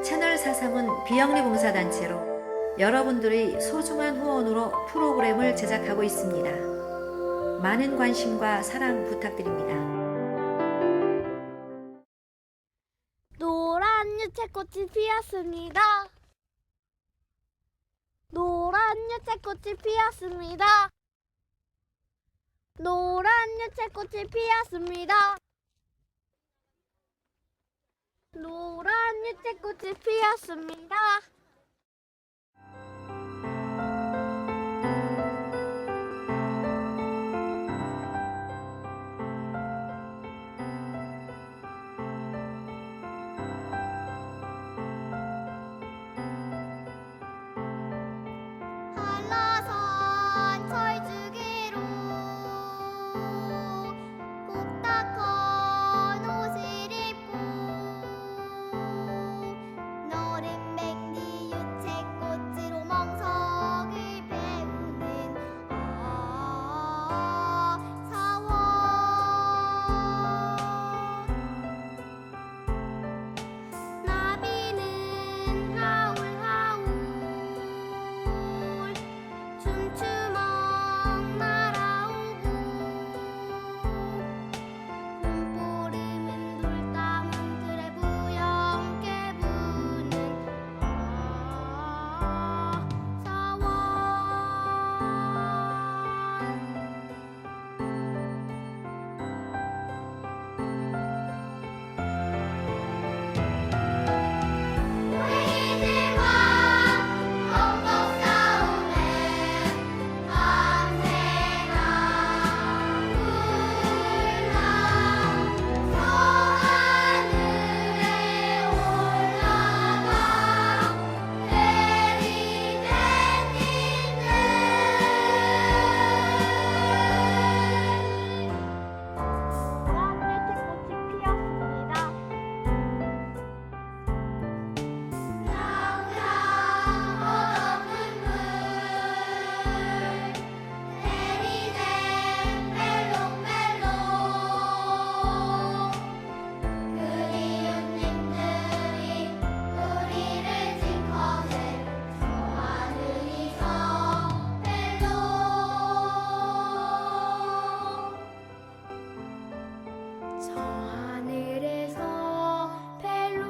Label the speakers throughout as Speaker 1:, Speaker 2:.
Speaker 1: 채널 43은 비영리봉사단체로 여러분들의 소중한 후원으로 프로그램을 제작하고 있습니다. 많은 관심과 사랑 부탁드립니다.
Speaker 2: 노란 유채꽃이 피었습니다. 노란 유채꽃이 피었습니다. 노란 유채꽃이 피었습니다. 노란 유채꽃이 피었습니다. 한라산 철쭉이로 굽닥한 옷을 입고 너른 백리 유채꽃으로 멍석을 배우는 사원. 나비는 하울하울 춤추멍 날아오고 봄보름은 돌다문들에 부염게 부는 사원. 우리들과 언덕 싸움에 밤새나 불나 저 하늘에 올라가 내리댕기는 노란 유채꽃이 피었습니다. 랑랑 얼없는 물 내리댕 멜롱멜롱 그리운 님들이 우리를 지켜내 저 하늘이서 멜롱 저 하늘에서 벨로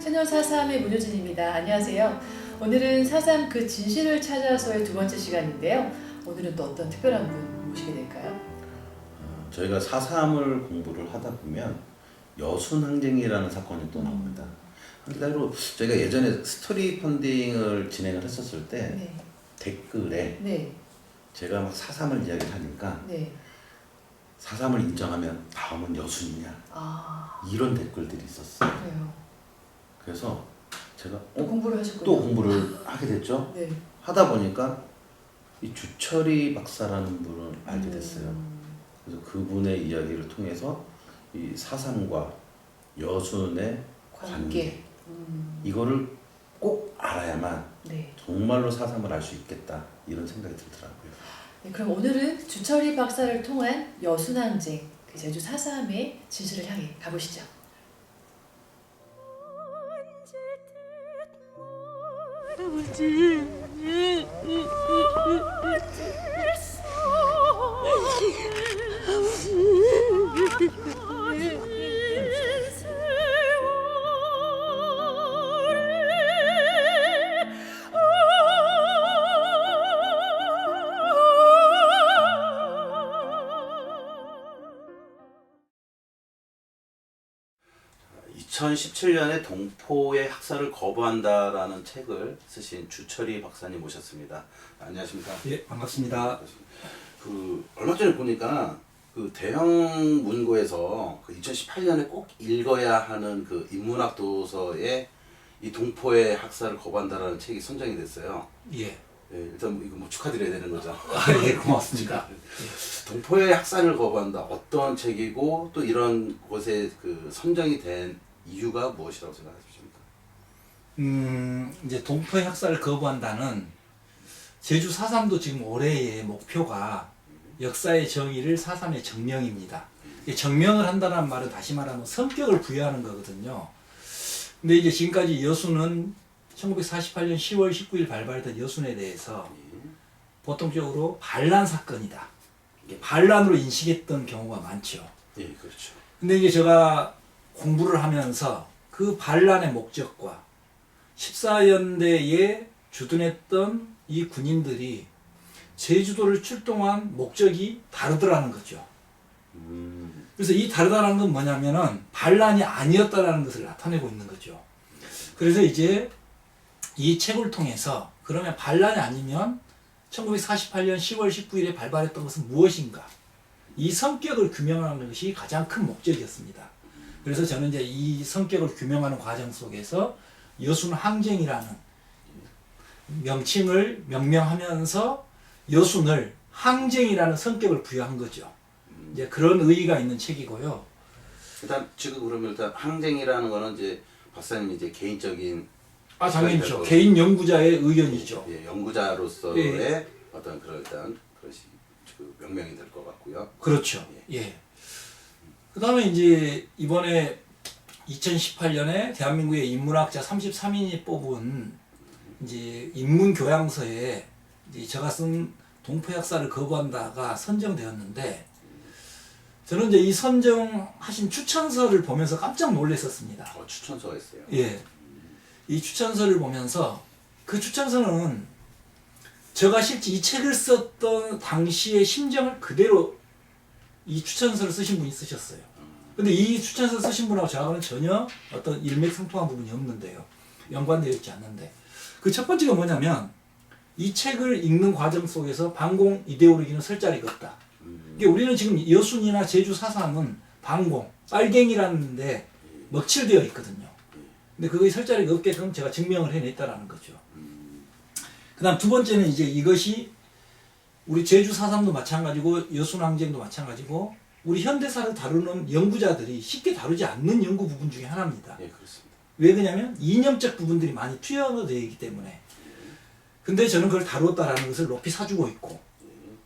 Speaker 3: '채널43의 문효진입니다. 안녕하세요. 오늘은 43 그 진실을 찾아서의 두 번째 시간인데요. 오늘은 또 어떤 특별한 분 모시게 될까요?
Speaker 4: 저희가 4.3을 공부를 하다 보면 여순항쟁이라는 사건이 또 나옵니다. 한때로 저희가 예전에 스토리 펀딩을 진행을 했었을 때
Speaker 3: 네.
Speaker 4: 댓글에
Speaker 3: 네.
Speaker 4: 제가 막 4.3을 이야기를 하니까
Speaker 3: 네.
Speaker 4: 4.3을 인정하면 다음은 여순이냐
Speaker 3: 아,
Speaker 4: 이런 댓글들이 있었어요.
Speaker 3: 그래요.
Speaker 4: 그래서 제가
Speaker 3: 또 공부를 하셨군요.
Speaker 4: 또 공부를 하게 됐죠.
Speaker 3: 네.
Speaker 4: 하다 보니까 이 주철이 박사라는 분을 알게 됐어요. 그래서 그분의 이야기를 통해서 이 4.3과 여순의 관계. 이거를 꼭 알아야만
Speaker 3: 네.
Speaker 4: 정말로 4.3을 알 수 있겠다 이런 생각이 들더라고요.
Speaker 3: 네. 그럼 오늘은 주철이 박사를 통한 여순항쟁, 그 제주 4.3의 진실을 향해 가보시죠.
Speaker 4: 이 2017년에 동포의 학살을 거부한다라는 책을 쓰신 주철이 박사님 모셨습니다. 안녕하십니까?
Speaker 5: 예, 반갑습니다.
Speaker 4: 그 얼마 전에 보니까 그 대형 문고에서 그 2018년에 꼭 읽어야 하는 그 인문학 도서에 이 동포의 학살을 거부한다라는 책이 선정이 됐어요.
Speaker 5: 예. 예, 일단 이거 뭐 축하드려야 되는 거죠.
Speaker 6: 예, 고맙습니다.
Speaker 5: 동포의 학살을 거부한다. 어떤 책이고 또 이런 곳에 그 선정이 된 이유가 무엇이라고 생각하십니까?
Speaker 6: 이제 동포의 학살을 거부한다는 제주 4.3도 지금 올해의 목표가 역사의 정의를 4.3의 정명입니다. 이 정명을 한다는 말은 다시 말하면 성격을 부여하는 거거든요. 근데 이제 지금까지 여순은 1948년 10월 19일 발발했던 여순에 대해서 보통적으로 반란 사건이다. 이게 반란으로 인식했던 경우가 많죠.
Speaker 5: 예, 그렇죠.
Speaker 6: 근데 이제 제가 공부를 하면서 그 반란의 목적과 14연대에 주둔했던 이 군인들이 제주도를 출동한 목적이 다르더라는 거죠. 그래서 이 다르다는 건 뭐냐면은 반란이 아니었다라는 것을 나타내고 있는 거죠. 그래서 이제 이 책을 통해서 그러면 반란이 아니면 1948년 10월 19일에 발발했던 것은 무엇인가? 이 성격을 규명하는 것이 가장 큰 목적이었습니다. 그래서 저는 이제 이 성격을 규명하는 과정 속에서 여순 항쟁이라는 명칭을 명명하면서 여순을 항쟁이라는 성격을 부여한 거죠. 이제 그런 의의가 있는 책이고요.
Speaker 5: 일단 지금 그러면 일단 항쟁이라는 거는 이제 박사님 이제 개인적인
Speaker 6: 당연히죠. 개인 연구자의 의견이죠.
Speaker 5: 예, 연구자로서의 어떤 그런 일단 그것이 그 명명이 될 것 같고요.
Speaker 6: 그렇죠. 예. 그다음에 이제 이번에 2018년에 대한민국의 인문학자 33인이 뽑은 이제 인문 교양서에 이제 제가 쓴 동포 학살을 거부한다가 선정되었는데 저는 이제 이 선정하신 추천서를 보면서 깜짝 놀랐었습니다.
Speaker 5: 추천서가 있어요.
Speaker 6: 예. 이 추천서를 보면서 그 추천서는 제가 실제 이 책을 썼던 당시의 심정을 그대로 이 추천서를 쓰신 분이 쓰셨어요. 근데 이 추천서 쓰신 분하고 저하고는 전혀 어떤 일맥상통한 부분이 없는데요. 연관되어 있지 않는데. 그 첫 번째가 뭐냐면 이 책을 읽는 과정 속에서 반공 이데올로기는 설 자리가 없다. 이게 우리는 지금 여순이나 제주 4.3은 반공, 빨갱이라는 데 먹칠되어 있거든요. 근데 그게 설 자리가 없게끔 제가 증명을 해냈다라는 거죠. 그 다음 두 번째는 이제 이것이 우리 제주 4.3도 마찬가지고 여순 항쟁도 마찬가지고 우리 현대사를 다루는 연구자들이 쉽게 다루지 않는 연구 부분 중에 하나입니다.
Speaker 5: 예, 그렇습니다.
Speaker 6: 왜 그러냐면 이념적 부분들이 많이 투여되어 있기 때문에. 근데 저는 그걸 다루었다라는 것을 높이 사주고 있고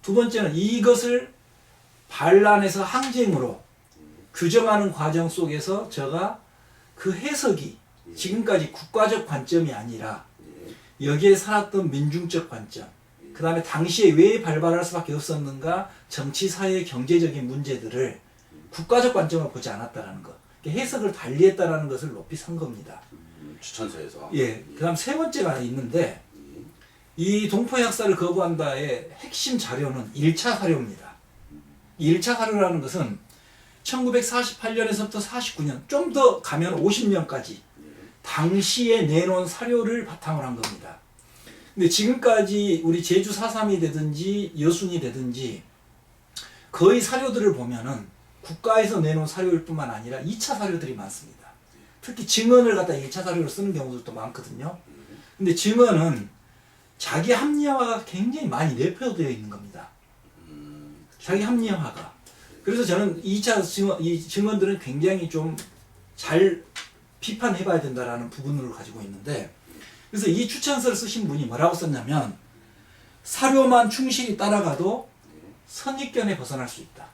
Speaker 6: 두 번째는 이것을 반란에서 항쟁으로 규정하는 과정 속에서 제가 그 해석이 지금까지 국가적 관점이 아니라 여기에 살았던 민중적 관점, 그 다음에 당시에 왜 발발할 수밖에 없었는가 정치, 사회, 경제적인 문제들을 국가적 관점으로 보지 않았다라는 것. 해석을 달리했다라는 것을 높이 산 겁니다.
Speaker 5: 추천서에서.
Speaker 6: 예. 그 다음 세 번째가 있는데 이 동포의 학살을 거부한다의 핵심 자료는 1차 사료입니다. 1차 사료라는 것은 1948년에서부터 49년, 좀 더 가면 50년까지 당시에 내놓은 사료를 바탕으로 한 겁니다. 근데 지금까지 우리 제주 4.3이 되든지 여순이 되든지 거의 사료들을 보면은 국가에서 내놓은 사료일 뿐만 아니라 2차 사료들이 많습니다. 특히 증언을 갖다 1차 사료로 쓰는 경우들도 많거든요. 근데 증언은 자기 합리화가 굉장히 많이 내포되어 있는 겁니다. 자기 합리화가. 그래서 저는 2차 증언, 이 증언들은 굉장히 좀 잘 비판해봐야 된다라는 부분을 가지고 있는데, 그래서 이 추천서를 쓰신 분이 뭐라고 썼냐면, 사료만 충실히 따라가도 선입견에 벗어날 수 있다.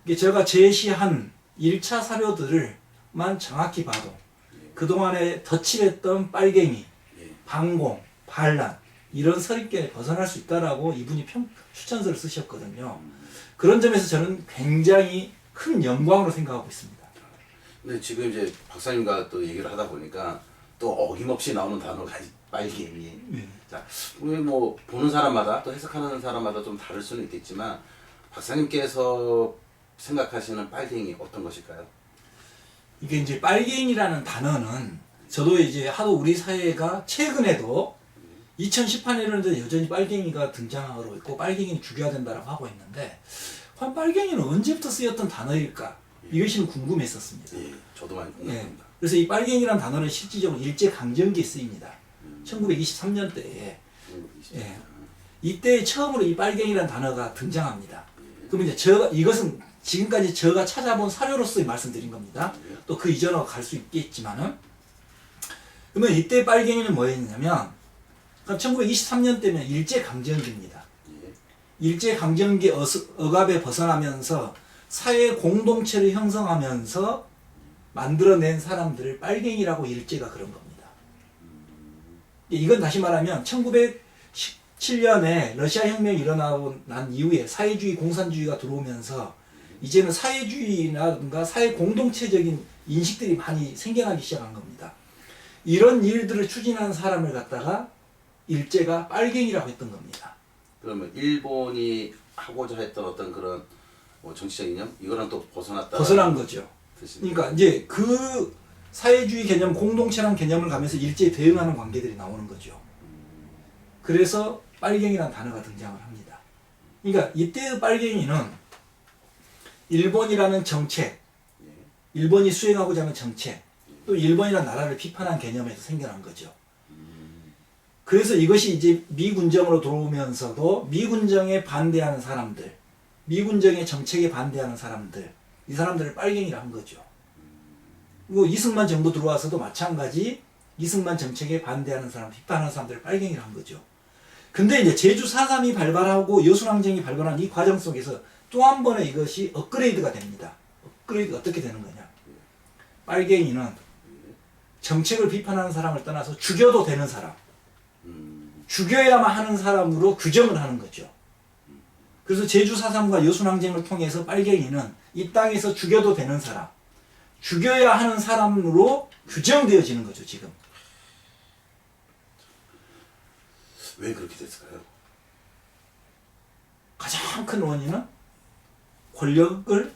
Speaker 6: 이게 제가 제시한 1차 사료들을만 정확히 봐도 그동안에 덧칠했던 빨갱이, 반공, 반란 이런 선입견에 벗어날 수 있다라고 이분이 추천서를 쓰셨거든요. 그런 점에서 저는 굉장히 큰 영광으로 생각하고 있습니다.
Speaker 5: 근데 지금 이제 박사님과 또 얘기를 하다 보니까 또 어김없이 나오는 단어가 빨갱이. 자, 우리 뭐 보는 사람마다 또 해석하는 사람마다 좀 다를 수는 있겠지만 박사님께서 생각하시는 빨갱이 어떤 것일까요?
Speaker 6: 이게 이제 빨갱이라는 단어는 저도 이제 하도 우리 사회가 최근에도 2018년에도 여전히 빨갱이가 등장하고 있고 빨갱이는 죽여야 된다고 하고 있는데 과연 빨갱이는 언제부터 쓰였던 단어일까? 이것이 궁금했었습니다.
Speaker 5: 예, 저도 많이 궁금합니다.
Speaker 6: 그래서 이 빨갱이라는 단어는 실질적으로 일제강점기에 쓰입니다. 1923년대에 예. 이때 처음으로 이 빨갱이라는 단어가 등장합니다. 그러면 이제 이것은 지금까지 제가 찾아본 사료로서의 말씀드린 겁니다. 또 그 이전으로 갈 수 있겠지만은, 그러면 이때 빨갱이는 뭐였냐면, 1923년 때면 일제강점기입니다. 일제강점기 억압에 벗어나면서 사회 공동체를 형성하면서 만들어낸 사람들을 빨갱이라고 일제가 그런 겁니다. 이건 다시 말하면 1917년에 러시아 혁명이 일어난 이후에 사회주의, 공산주의가 들어오면서 이제는 사회주의라든가 사회 공동체적인 인식들이 많이 생겨나기 시작한 겁니다. 이런 일들을 추진하는 사람을 갖다가 일제가 빨갱이라고 했던 겁니다.
Speaker 5: 그러면 일본이 하고자 했던 어떤 그런 뭐 정치적 이념 이거랑 또
Speaker 6: 벗어난 거죠. 그러니까 이제 그 사회주의 개념, 공동체라는 개념을 가면서 일제에 대응하는 관계들이 나오는 거죠. 그래서 빨갱이라는 단어가 등장을 합니다. 그러니까 이때의 빨갱이는 일본이라는 정책, 일본이 수행하고자 하는 정책, 또 일본이라는 나라를 비판한 개념에서 생겨난 거죠. 그래서 이것이 이제 미군정으로 들어오면서도 미군정에 반대하는 사람들, 미군정의 정책에 반대하는 사람들, 이 사람들을 빨갱이라 한 거죠. 그리고 이승만 정부 들어와서도 마찬가지 이승만 정책에 반대하는 사람, 비판하는 사람들을 빨갱이라 한 거죠. 근데 이제 제주 4.3이 발발하고 여순항쟁이 발발한 이 과정 속에서 또 한 번의 이것이 업그레이드가 됩니다. 업그레이드가 어떻게 되는 거냐. 빨갱이는 정책을 비판하는 사람을 떠나서 죽여도 되는 사람, 죽여야만 하는 사람으로 규정을 하는 거죠. 그래서 제주 4.3과 여순항쟁을 통해서 빨갱이는 이 땅에서 죽여도 되는 사람, 죽여야 하는 사람으로 규정되어지는 거죠, 지금.
Speaker 5: 왜 그렇게 됐을까요?
Speaker 6: 가장 큰 원인은 권력을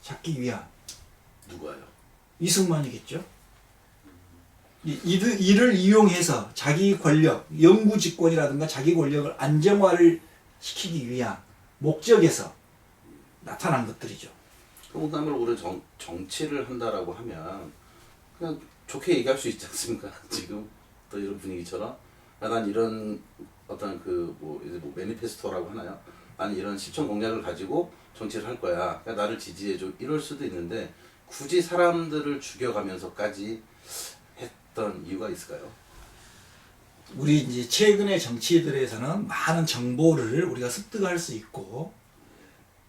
Speaker 6: 잡기 위한
Speaker 5: 누가요?
Speaker 6: 이승만이겠죠. 이를 이용해서 자기 권력, 영구집권이라든가 자기 권력을 안정화를 시키기 위한 목적에서 나타난 것들이죠.
Speaker 5: 그다음에 우리가 정치를 한다라고 하면 그냥 좋게 얘기할 수 있지 않습니까? 지금 또 이런 분위기처럼 난 이런 어떤 뭐 매니페스토라고 하나요? 난 이런 실천 공약을 가지고 정치를 할 거야. 그러니까 나를 지지해줘. 이럴 수도 있는데 굳이 사람들을 죽여가면서까지 했던 이유가 있을까요?
Speaker 6: 우리 이제 최근의 정치들에서는 많은 정보를 우리가 습득할 수 있고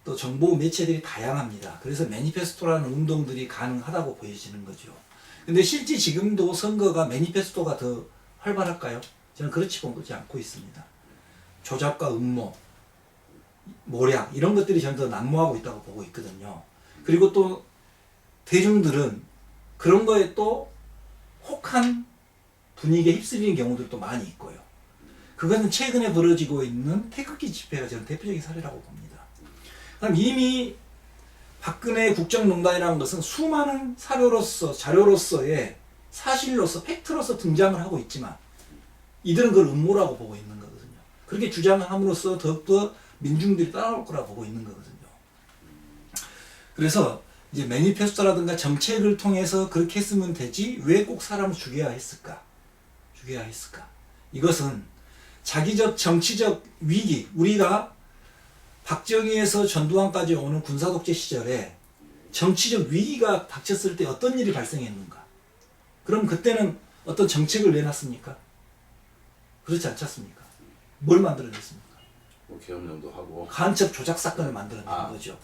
Speaker 6: 또 정보 매체들이 다양합니다. 그래서 매니페스토라는 운동들이 가능하다고 보여지는 거죠. 근데 실제 지금도 선거가 매니페스토가 더 활발할까요? 저는 그렇지 보지 않고 있습니다. 조작과 음모, 모략 이런 것들이 저는 더 난무하고 있다고 보고 있거든요. 그리고 또 대중들은 그런 거에 또 혹한 분위기에 휩쓸리는 경우들도 많이 있고요. 그것은 최근에 벌어지고 있는 태극기 집회가 저는 대표적인 사례라고 봅니다. 그럼 이미 박근혜 국정농단이라는 것은 수많은 사료로서 자료로서의 사실로서 팩트로서 등장을 하고 있지만 이들은 그걸 음모라고 보고 있는 거거든요. 그렇게 주장함으로써 더욱더 민중들이 따라올 거라고 보고 있는 거거든요. 그래서 이제 매니페스토라든가 정책을 통해서 그렇게 했으면 되지 왜 꼭 사람을 죽여야 했을까? 이것은 자기적 정치적 위기, 우리가 박정희에서 전두환까지 오는 군사독재 시절에 정치적 위기가 닥쳤을 때 어떤 일이 발생했는가? 그럼 그때는 어떤 정책을 내놨습니까? 그렇지 않지 않습니까? 뭘 만들어냈습니까?
Speaker 5: 뭐 계엄령도 하고
Speaker 6: 간첩 조작 사건을 만들어낸 거죠.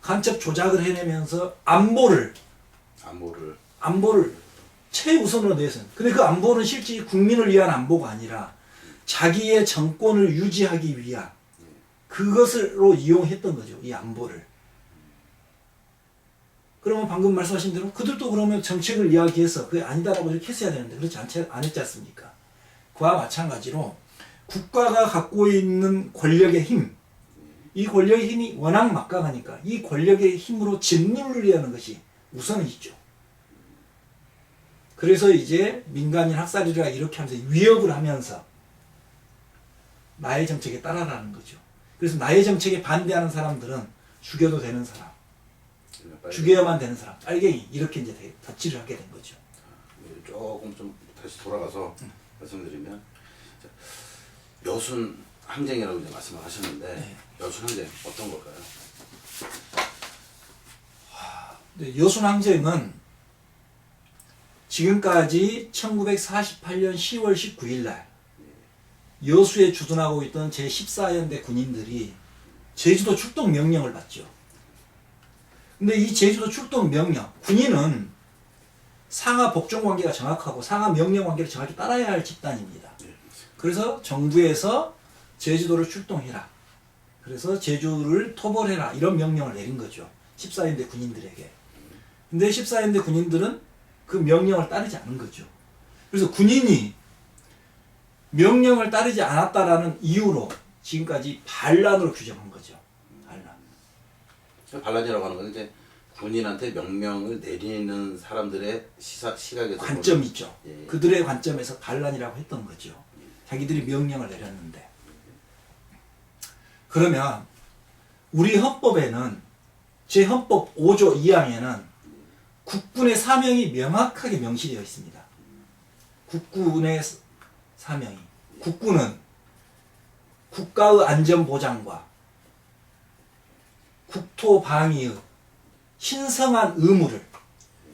Speaker 6: 간첩 조작을 해내면서 안보를 최우선으로 내세운. 근데 그 안보는 실제 국민을 위한 안보가 아니라 자기의 정권을 유지하기 위한 그것으로 이용했던 거죠. 이 안보를. 그러면 방금 말씀하신 대로 그들도 그러면 정책을 이야기해서 그게 아니다라고 이렇게 했어야 되는데 그렇지 안 했지 않습니까? 그와 마찬가지로 국가가 갖고 있는 권력의 힘, 이 권력의 힘이 워낙 막강하니까 이 권력의 힘으로 짓누르려는 것이 우선이죠. 그래서 이제 민간인 학살이라 이렇게 하면서 위협을 하면서 나의 정책에 따라라는 거죠. 그래서 나의 정책에 반대하는 사람들은 죽여도 되는 사람, 죽여야만 되는 사람, 빨갱이 이렇게 이제 덧칠을 하게 된 거죠.
Speaker 5: 조금 좀 다시 돌아가서 말씀드리면 여순 항쟁이라고 이제 말씀을 하셨는데
Speaker 6: 네.
Speaker 5: 여순 항쟁 어떤 걸까요?
Speaker 6: 근데 여순항쟁은 지금까지 1948년 10월 19일 날 여수에 주둔하고 있던 제14연대 군인들이 제주도 출동 명령을 받죠. 근데 이 제주도 출동 명령, 군인은 상하 복종 관계가 정확하고 상하 명령 관계를 정확히 따라야 할 집단입니다. 그래서 정부에서 제주도를 출동해라. 그래서 제주를 토벌해라. 이런 명령을 내린 거죠. 14연대 군인들에게. 근데 14연대 군인들은 그 명령을 따르지 않은 거죠. 그래서 군인이 명령을 따르지 않았다라는 이유로 지금까지 반란으로 규정한 거죠. 반란.
Speaker 5: 반란이라고 하는 건 이제 군인한테 명령을 내리는 사람들의 시각에서
Speaker 6: 관점이죠.
Speaker 5: 예.
Speaker 6: 그들의 관점에서 반란이라고 했던 거죠. 자기들이 명령을 내렸는데. 그러면 우리 헌법에는 제 헌법 5조 2항에는 국군의 사명이 명확하게 명시되어 있습니다. 국군의 사명이. 국군은 국가의 안전보장과 국토방위의 신성한 의무를,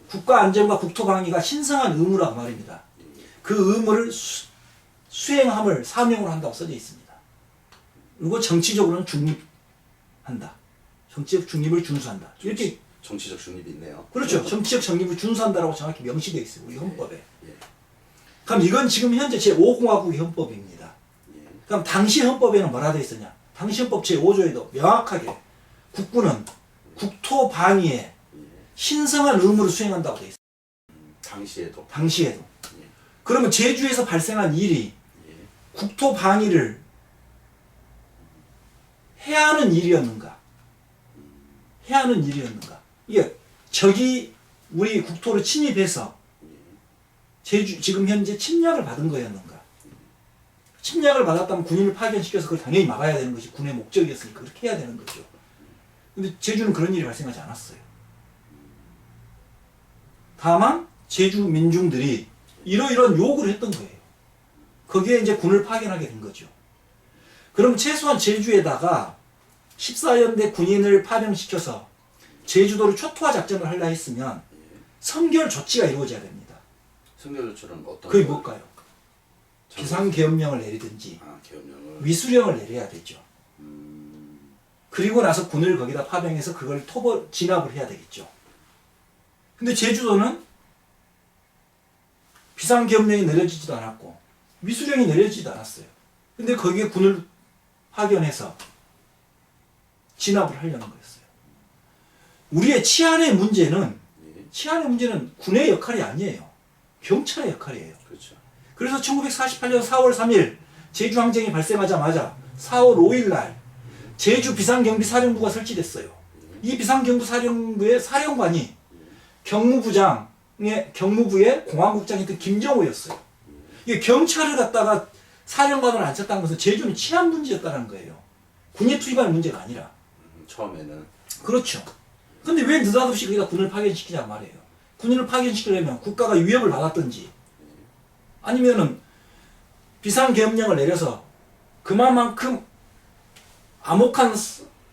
Speaker 6: 국가안전과 국토방위가 신성한 의무라고 말입니다. 그 의무를 수행함을 사명으로 한다고 써져 있습니다. 그리고 정치적으로는 중립한다. 정치적 중립을 준수한다. 이렇게
Speaker 5: 정치적 중립이 있네요.
Speaker 6: 그렇죠. 정치적 중립을 준수한다라고 정확히 명시되어 있어요. 우리 헌법에.
Speaker 5: 예.
Speaker 6: 그럼 이건 지금 현재 제5공화국의 헌법입니다.
Speaker 5: 예.
Speaker 6: 그럼 당시 헌법에는 뭐라 되어 있었냐? 당시 헌법 제5조에도 명확하게 국군은 국토 방위에 신성한 의무를 수행한다고 되어 있어요.
Speaker 5: 당시에도.
Speaker 6: 당시에도.
Speaker 5: 예.
Speaker 6: 그러면 제주에서 발생한 일이
Speaker 5: 예.
Speaker 6: 국토 방위를 해야 하는 일이었는가? 해야 하는 일이었는가? 이게 적이 우리 국토를 침입해서 제주 지금 현재 침략을 받은 거였는가? 침략을 받았다면 군인을 파견시켜서 그걸 당연히 막아야 되는 것이 군의 목적이었으니까 그렇게 해야 되는 거죠. 근데 제주는 그런 일이 발생하지 않았어요. 다만 제주 민중들이 이러이러한 요구를 했던 거예요. 거기에 이제 군을 파견하게 된 거죠. 그럼 최소한 제주에다가 14연대 군인을 파병시켜서 제주도를 초토화 작전을 하려 했으면 선결 조치가 이루어져야 됩니다.
Speaker 5: 선결 조치는 어떤?
Speaker 6: 그게 뭘까요? 비상계엄령을 내리든지
Speaker 5: 계엄령을.
Speaker 6: 위수령을 내려야 되죠. 그리고 나서 군을 거기다 파병해서 그걸 진압을 해야 되겠죠. 근데 제주도는 비상계엄령이 내려지지도 않았고 위수령이 내려지지도 않았어요. 근데 거기에 군을 파견해서 진압을 하려는 거였어요. 우리의 치안의 문제는 군의 역할이 아니에요. 경찰의 역할이에요.
Speaker 5: 그렇죠.
Speaker 6: 그래서 1948년 4월 3일 제주항쟁이 발생하자마자 4월 5일 날 제주 비상경비사령부가 설치됐어요. 이 비상경비사령부의 사령관이 경무부의 공안국장이었던 김정호였어요. 이게 경찰을 갖다가 사령관으로 앉혔다는 것은 제주는 치안 문제였다는 거예요. 군에 투입하는 문제가 아니라.
Speaker 5: 처음에는.
Speaker 6: 그렇죠. 근데 왜 느닷없이 거기다 군을 파견시키냐 말이에요. 군인을 파견시키려면 국가가 위협을 받았든지 아니면은 비상계엄령을 내려서 그만큼 암혹한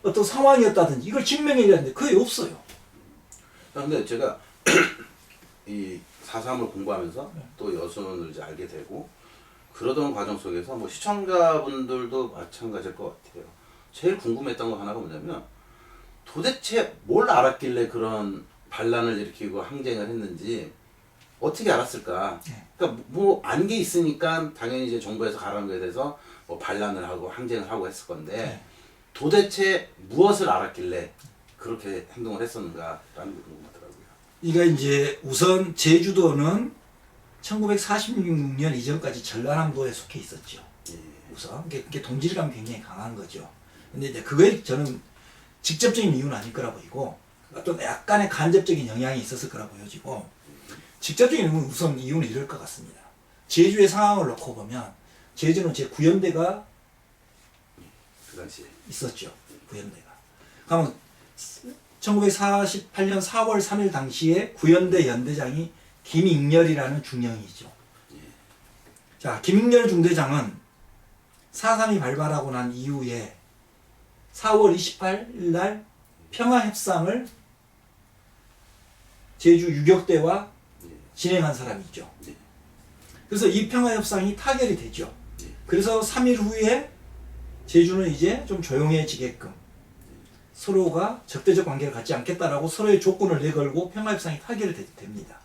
Speaker 6: 어떤 상황이었다든지 이걸 증명해야 되는데 그게 없어요.
Speaker 5: 그런데 제가 이 4.3을 공부하면서 또 여순을 이제 알게 되고 그러던 과정 속에서 뭐 시청자분들도 마찬가지일 것 같아요. 제일 궁금했던 거 하나가 뭐냐면 도대체 뭘 알았길래 그런 반란을 일으키고 항쟁을 했는지 어떻게 알았을까? 그러니까 뭐 안 게 있으니까 당연히 이제 정부에서 가라는 거에 대해서 뭐 반란을 하고 항쟁을 하고 했을 건데 도대체 무엇을 알았길래 그렇게 행동을 했었는가라는 게 궁금하더라고요.
Speaker 6: 이가 이제 우선 제주도는 1946년 이전까지 전라남도에 속해 있었죠.
Speaker 5: 예.
Speaker 6: 우선 그게 동질감이 굉장히 강한 거죠. 근데 이제 그거에 저는 직접적인 이유는 아닐 거라 보이고 어떤 약간의 간접적인 영향이 있었을 거라 보여지고 직접적인 이유는 이럴 것 같습니다. 제주의 상황을 놓고 보면 제주는 제 9연대가
Speaker 5: 그 당시에
Speaker 6: 있었죠. 9연대가. 그러면 1948년 4월 3일 당시에 9연대 연대장이 김익렬이라는 중령이죠. 자, 김익렬 중대장은 4.3이 발발하고 난 이후에 4월 28일 날 평화협상을 제주 유격대와 진행한 사람이 있죠. 그래서 이 평화협상이 타결이 되죠. 그래서 3일 후에 제주는 이제 좀 조용해지게끔 서로가 적대적 관계를 갖지 않겠다라고 서로의 조건을 내걸고 평화협상이 타결이 됩니다.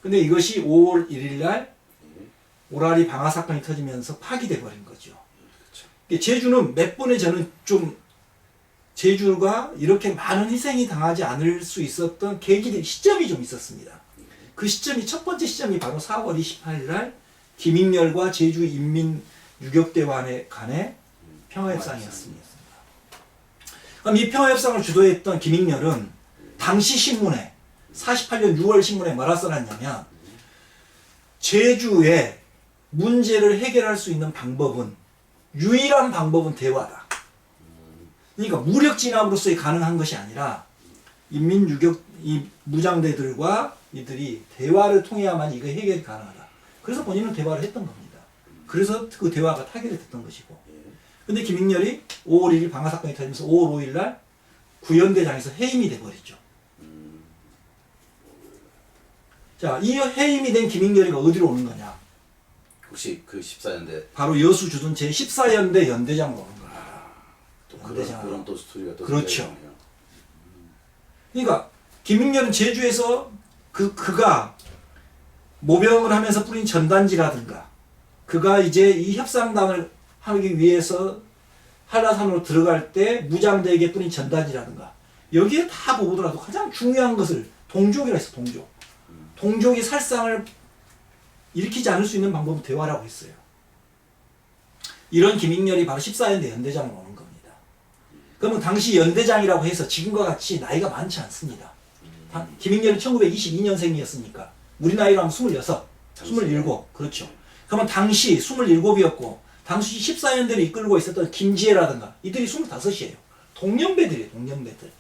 Speaker 6: 근데 이것이 5월 1일 날 오라리 방화 사건이 터지면서 파기돼 버린 거죠. 제주는 몇 번에 저는 좀 제주가 이렇게 많은 희생이 당하지 않을 수 있었던 계기들 시점이 좀 있었습니다. 그 시점이 첫 번째 시점이 바로 4월 28일 날 김익렬과 제주 인민 유격대와 간의 평화협상이었습니다. 그럼 이 평화협상을 주도했던 김익렬은 당시 신문에 48년 6월 신문에 뭐라 써놨냐면 제주의 문제를 해결할 수 있는 방법은 유일한 방법은 대화다. 그러니까 무력 진압으로서의 가능한 것이 아니라 인민유격 이 무장대들과 이들이 대화를 통해야만 이거 해결이 가능하다. 그래서 본인은 대화를 했던 겁니다. 그래서 그 대화가 타결이 됐던 것이고. 근데 김익렬이 5월 1일 방화 사건이 터지면서 5월 5일 날 구연대장에서 해임이 돼버렸죠. 자, 이 해임이 된 김익렬이 어디로 오는 거냐?
Speaker 5: 혹시 그 14년대
Speaker 6: 바로 여수 주둔 제14연대 연대장으로 오는 거야.
Speaker 5: 또
Speaker 6: 연대장.
Speaker 5: 그런 또 스토리가 또
Speaker 6: 그렇죠.
Speaker 5: 생겨나네요.
Speaker 6: 그러니까 김익렬은 제주에서 그가 모병을 하면서 뿌린 전단지라든가 그가 이제 이 협상단을 하기 위해서 한라산으로 들어갈 때 무장대에게 뿌린 전단지라든가 여기에 다 보더라도 가장 중요한 것을 동족이라 했어. 동족이 살상을 일으키지 않을 수 있는 방법은 대화라고 했어요. 이런 김익렬이 바로 14연대 연대장으로 오는 겁니다. 그러면 당시 연대장이라고 해서 지금과 같이 나이가 많지 않습니다. 김익렬은 1922년생이었으니까 우리 나이로 하면 26, 27. 그렇죠. 그러면 당시 27이었고 당시 14연대를 이끌고 있었던 김지혜라든가 이들이 25이에요. 동년배들이에요. 동년배들.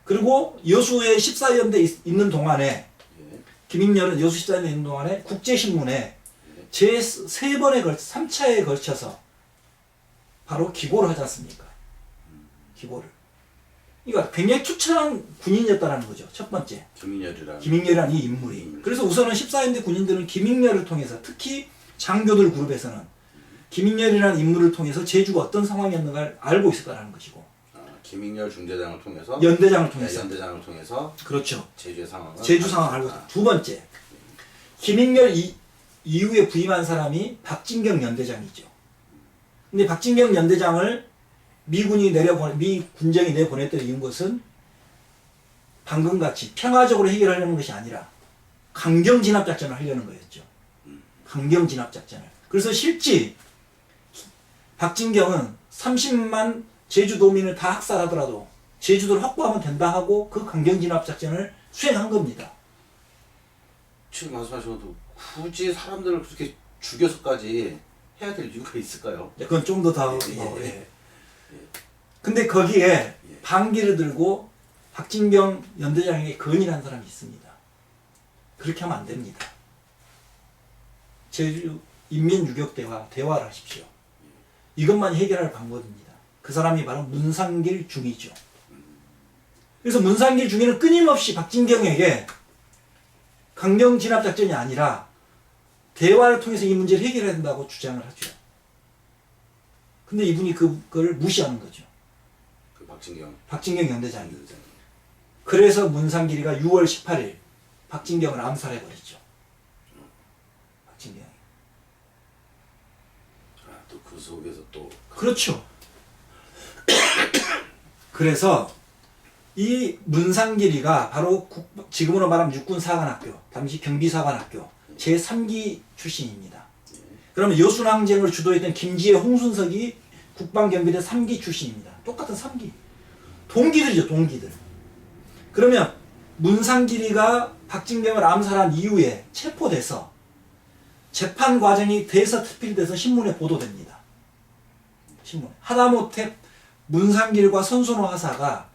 Speaker 6: 그리고 여수에 14연대 있는 동안에 김익렬은 여수 14연대 있는 동안에 국제신문에 제3번에 걸쳐 3차에 걸쳐서 바로 기고를 하지 않습니까? 기고를. 그러니까 굉장히 투철한 군인이었다는 거죠. 첫 번째. 김익렬이라는 이 인물이. 그래서 우선은 14연대 군인들은 김익렬을 통해서 특히 장교들 그룹에서는 김익렬이라는 인물을 통해서 제주가 어떤 상황이었는가를 알고 있었다는 것이고.
Speaker 5: 김익렬 중대장을 통해서
Speaker 6: 연대장을 통해서.
Speaker 5: 연대장을 통해서
Speaker 6: 그렇죠.
Speaker 5: 제주의 상황을
Speaker 6: 제주 상황을 알고 있었다. 두 번째. 김익렬 이후에 부임한 사람이 박진경 연대장이죠. 근데 박진경 연대장을 미 군정이 내보냈던 이유는 것은 방금 같이 평화적으로 해결하려는 것이 아니라 강경 진압 작전을 하려는 거였죠. 강경 진압 작전을. 그래서 실제 박진경은 30만 제주도민을 다 학살하더라도 제주도를 확보하면 된다 하고 그 강경 진압 작전을 수행한 겁니다.
Speaker 5: 지금 말씀하신 것도 굳이 사람들을 그렇게 죽여서까지 해야 될 이유가 있을까요?
Speaker 6: 그건 좀 더
Speaker 5: 예.
Speaker 6: 근데 거기에 반기를 들고 박진경 연대장에게 건의한 사람이 있습니다. 그렇게 하면 안 됩니다. 제주 인민유격대와 대화를 하십시오. 이것만 해결할 방법입니다. 그 사람이 바로 문상길 중이죠. 그래서 문상길 중이는 끊임없이 박진경에게 강경 진압 작전이 아니라 대화를 통해서 이 문제를 해결해야 된다고 주장을 하죠. 근데 이분이 그걸 무시하는 거죠.
Speaker 5: 그
Speaker 6: 박진경 연대장이. 그래서 문상길이가 6월 18일 박진경을 암살해버렸죠. 박진경이.
Speaker 5: 또 그 속에서 또
Speaker 6: 그렇죠. 그래서 이 문상길이가 바로 지금으로 말하면 육군사관학교, 당시 경비사관학교 제3기 출신입니다. 그러면 여순항쟁을 주도했던 김지혜, 홍순석이 국방경비대 3기 출신입니다. 똑같은 3기. 동기들이죠, 동기들. 그러면 문상길이가 박진경을 암살한 이후에 체포돼서 재판 과정이 돼서 특필돼서 신문에 보도됩니다. 신문에. 하다못해 문상길과 손순호 하사가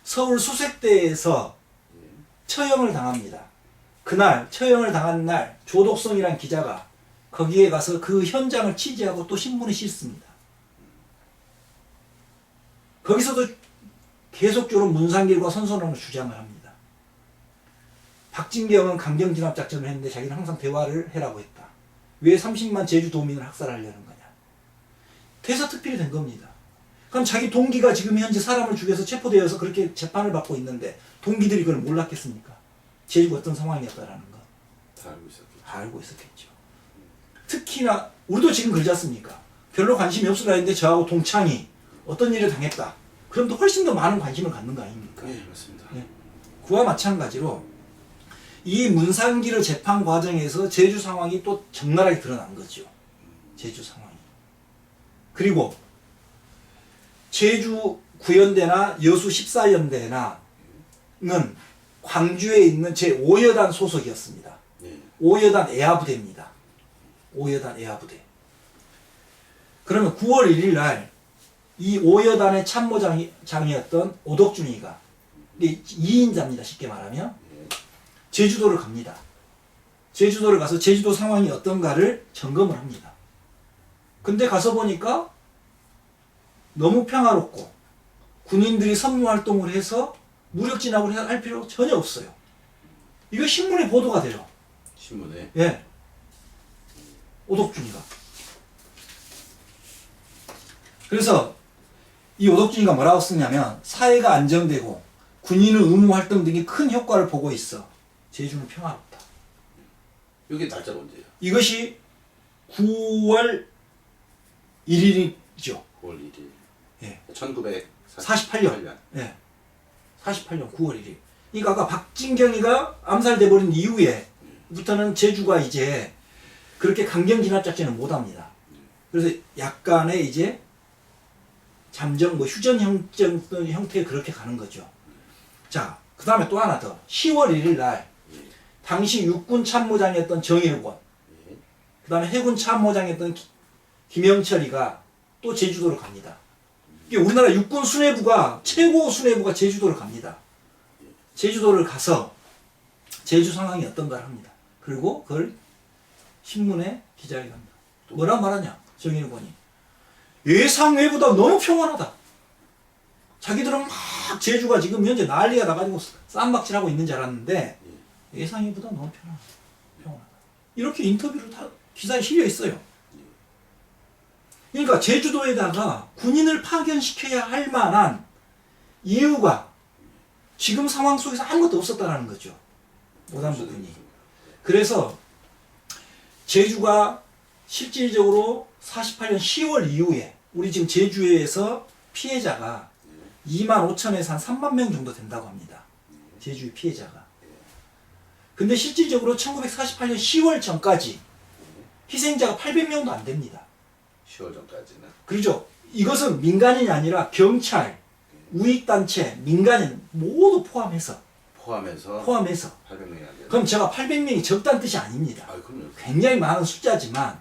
Speaker 6: 서울 수색대에서 처형을 당합니다. 그날 처형을 당한 날 조덕성이란 기자가 거기에 가서 그 현장을 취재하고 또 신문에 싣습니다. 거기서도 계속적으로 문상길과 선선홍을 주장을 합니다. 박진경은 강경 진압 작전을 했는데 자기는 항상 대화를 해라고 했다. 왜 30만 제주도민을 학살하려는 거냐. 대서특필이 된 겁니다. 그럼 자기 동기가 지금 현재 사람을 죽여서 체포되어서 그렇게 재판을 받고 있는데 동기들이 그걸 몰랐겠습니까? 제주가 어떤 상황이었다라는 거.
Speaker 5: 다 알고 있었겠죠.
Speaker 6: 다 알고 있었겠죠. 특히나 우리도 지금 그러지 않습니까? 별로 관심이 없으라 했는데 저하고 동창이 어떤 일을 당했다. 그럼 또 훨씬 더 많은 관심을 갖는 거 아닙니까?
Speaker 5: 예, 맞습니다.
Speaker 6: 예. 그와 마찬가지로 이 문상길의 재판 과정에서 제주 상황이 또 적나라하게 드러난 거죠. 제주 상황이. 그리고 제주 구연대나 여수 14연대나는 광주에 있는 제5여단 소속이었습니다.
Speaker 5: 예.
Speaker 6: 5여단 애하부대입니다. 5여단 애하부대. 그러면 9월 1일 날 이 5여단의 참모장이었던 오덕준이가 2인자입니다. 쉽게 말하면 제주도를 갑니다. 제주도를 가서 제주도 상황이 어떤가를 점검을 합니다. 근데 가서 보니까 너무 평화롭고 군인들이 선무활동을 해서 무력 진압을 할 필요 전혀 없어요. 이거 신문에 보도가 돼요.
Speaker 5: 신문에.
Speaker 6: 예. 오덕준이가. 그래서 이 오덕준이가 뭐라고 쓰냐면 사회가 안정되고 군인의 의무 활동 등이 큰 효과를 보고 있어. 제주는 평화롭다.
Speaker 5: 이게 날짜가 언제예요?
Speaker 6: 이것이 9월 1일이죠.
Speaker 5: 9월 1일.
Speaker 6: 예.
Speaker 5: 1948년.
Speaker 6: 예. 48년 9월 1일. 그러니까 아까 박진경이가 암살돼 버린 이후에부터는 제주가 이제 그렇게 강경 진압 작전을 못 합니다. 그래서 약간의 이제 잠정 휴전 형태에 그렇게 가는 거죠. 자, 그 다음에 또 하나 더. 10월 1일 날 당시 육군 참모장이었던 정일권, 그 다음에 해군 참모장이었던 김영철이가 또 제주도를 갑니다. 이게 우리나라 육군 수뇌부가 최고 수뇌부가 제주도를 갑니다. 제주도를 가서 제주 상황이 어떤가를 합니다. 그리고 그걸 신문에 기자하게 합니다. 뭐라 말하냐? 정일권이 예상 외보다 너무 평온하다. 자기들은 막 제주가 지금 현재 난리가 나가지고 쌈박질하고 있는 줄 알았는데 예상 외보다 너무 평온하다. 이렇게 인터뷰를 다 기사에 실려 있어요. 그러니까 제주도에다가 군인을 파견시켜야 할 만한 이유가 지금 상황 속에서 아무것도 없었다는 거죠. 모담부 군이. 그래서 제주가 실질적으로 48년 10월 이후에 우리 지금 제주에서 피해자가 25,000에서 한 3만 명 정도 된다고 합니다. 제주의 피해자가. 근데 실질적으로 1948년 10월 전까지 희생자가 800명도 안 됩니다.
Speaker 5: 10월 전까지는.
Speaker 6: 그렇죠. 이것은 민간인이 아니라 경찰, 우익단체, 민간인 모두 포함해서
Speaker 5: 800명이 안 돼요.
Speaker 6: 그럼 제가 800명이 적다는 뜻이 아닙니다.
Speaker 5: 아, 그럼요.
Speaker 6: 굉장히 많은 숫자지만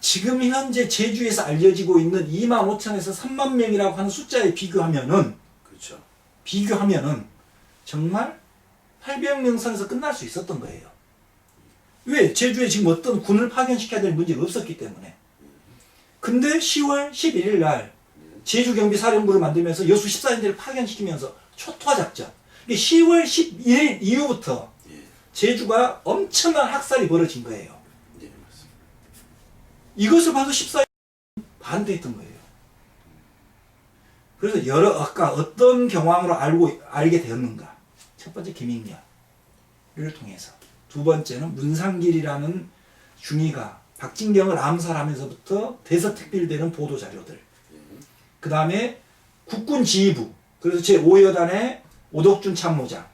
Speaker 6: 지금 현재 제주에서 알려지고 있는 25,000에서 3만 명이라고 하는 숫자에 비교하면은
Speaker 5: 그렇죠.
Speaker 6: 정말 800명 선에서 끝날 수 있었던 거예요. 왜? 제주에 지금 어떤 군을 파견시켜야 될 문제가 없었기 때문에. 근데 10월 11일 날 제주경비사령부를 만들면서 여수 14인대를 파견시키면서 초토화작전. 10월 11일 이후부터 제주가 엄청난 학살이 벌어진 거예요.
Speaker 5: 예, 맞습니다.
Speaker 6: 이것을 봐도 14일 반대했던 거예요. 그래서 아까 어떤 경황으로 알게 되었는가. 첫 번째 김익렬을 통해서. 두 번째는 문상길이라는 중위가 박진경을 암살하면서부터 대서특필되는 보도자료들. 그 다음에 국군 지휘부. 그래서 제5여단의 오덕준 참모장,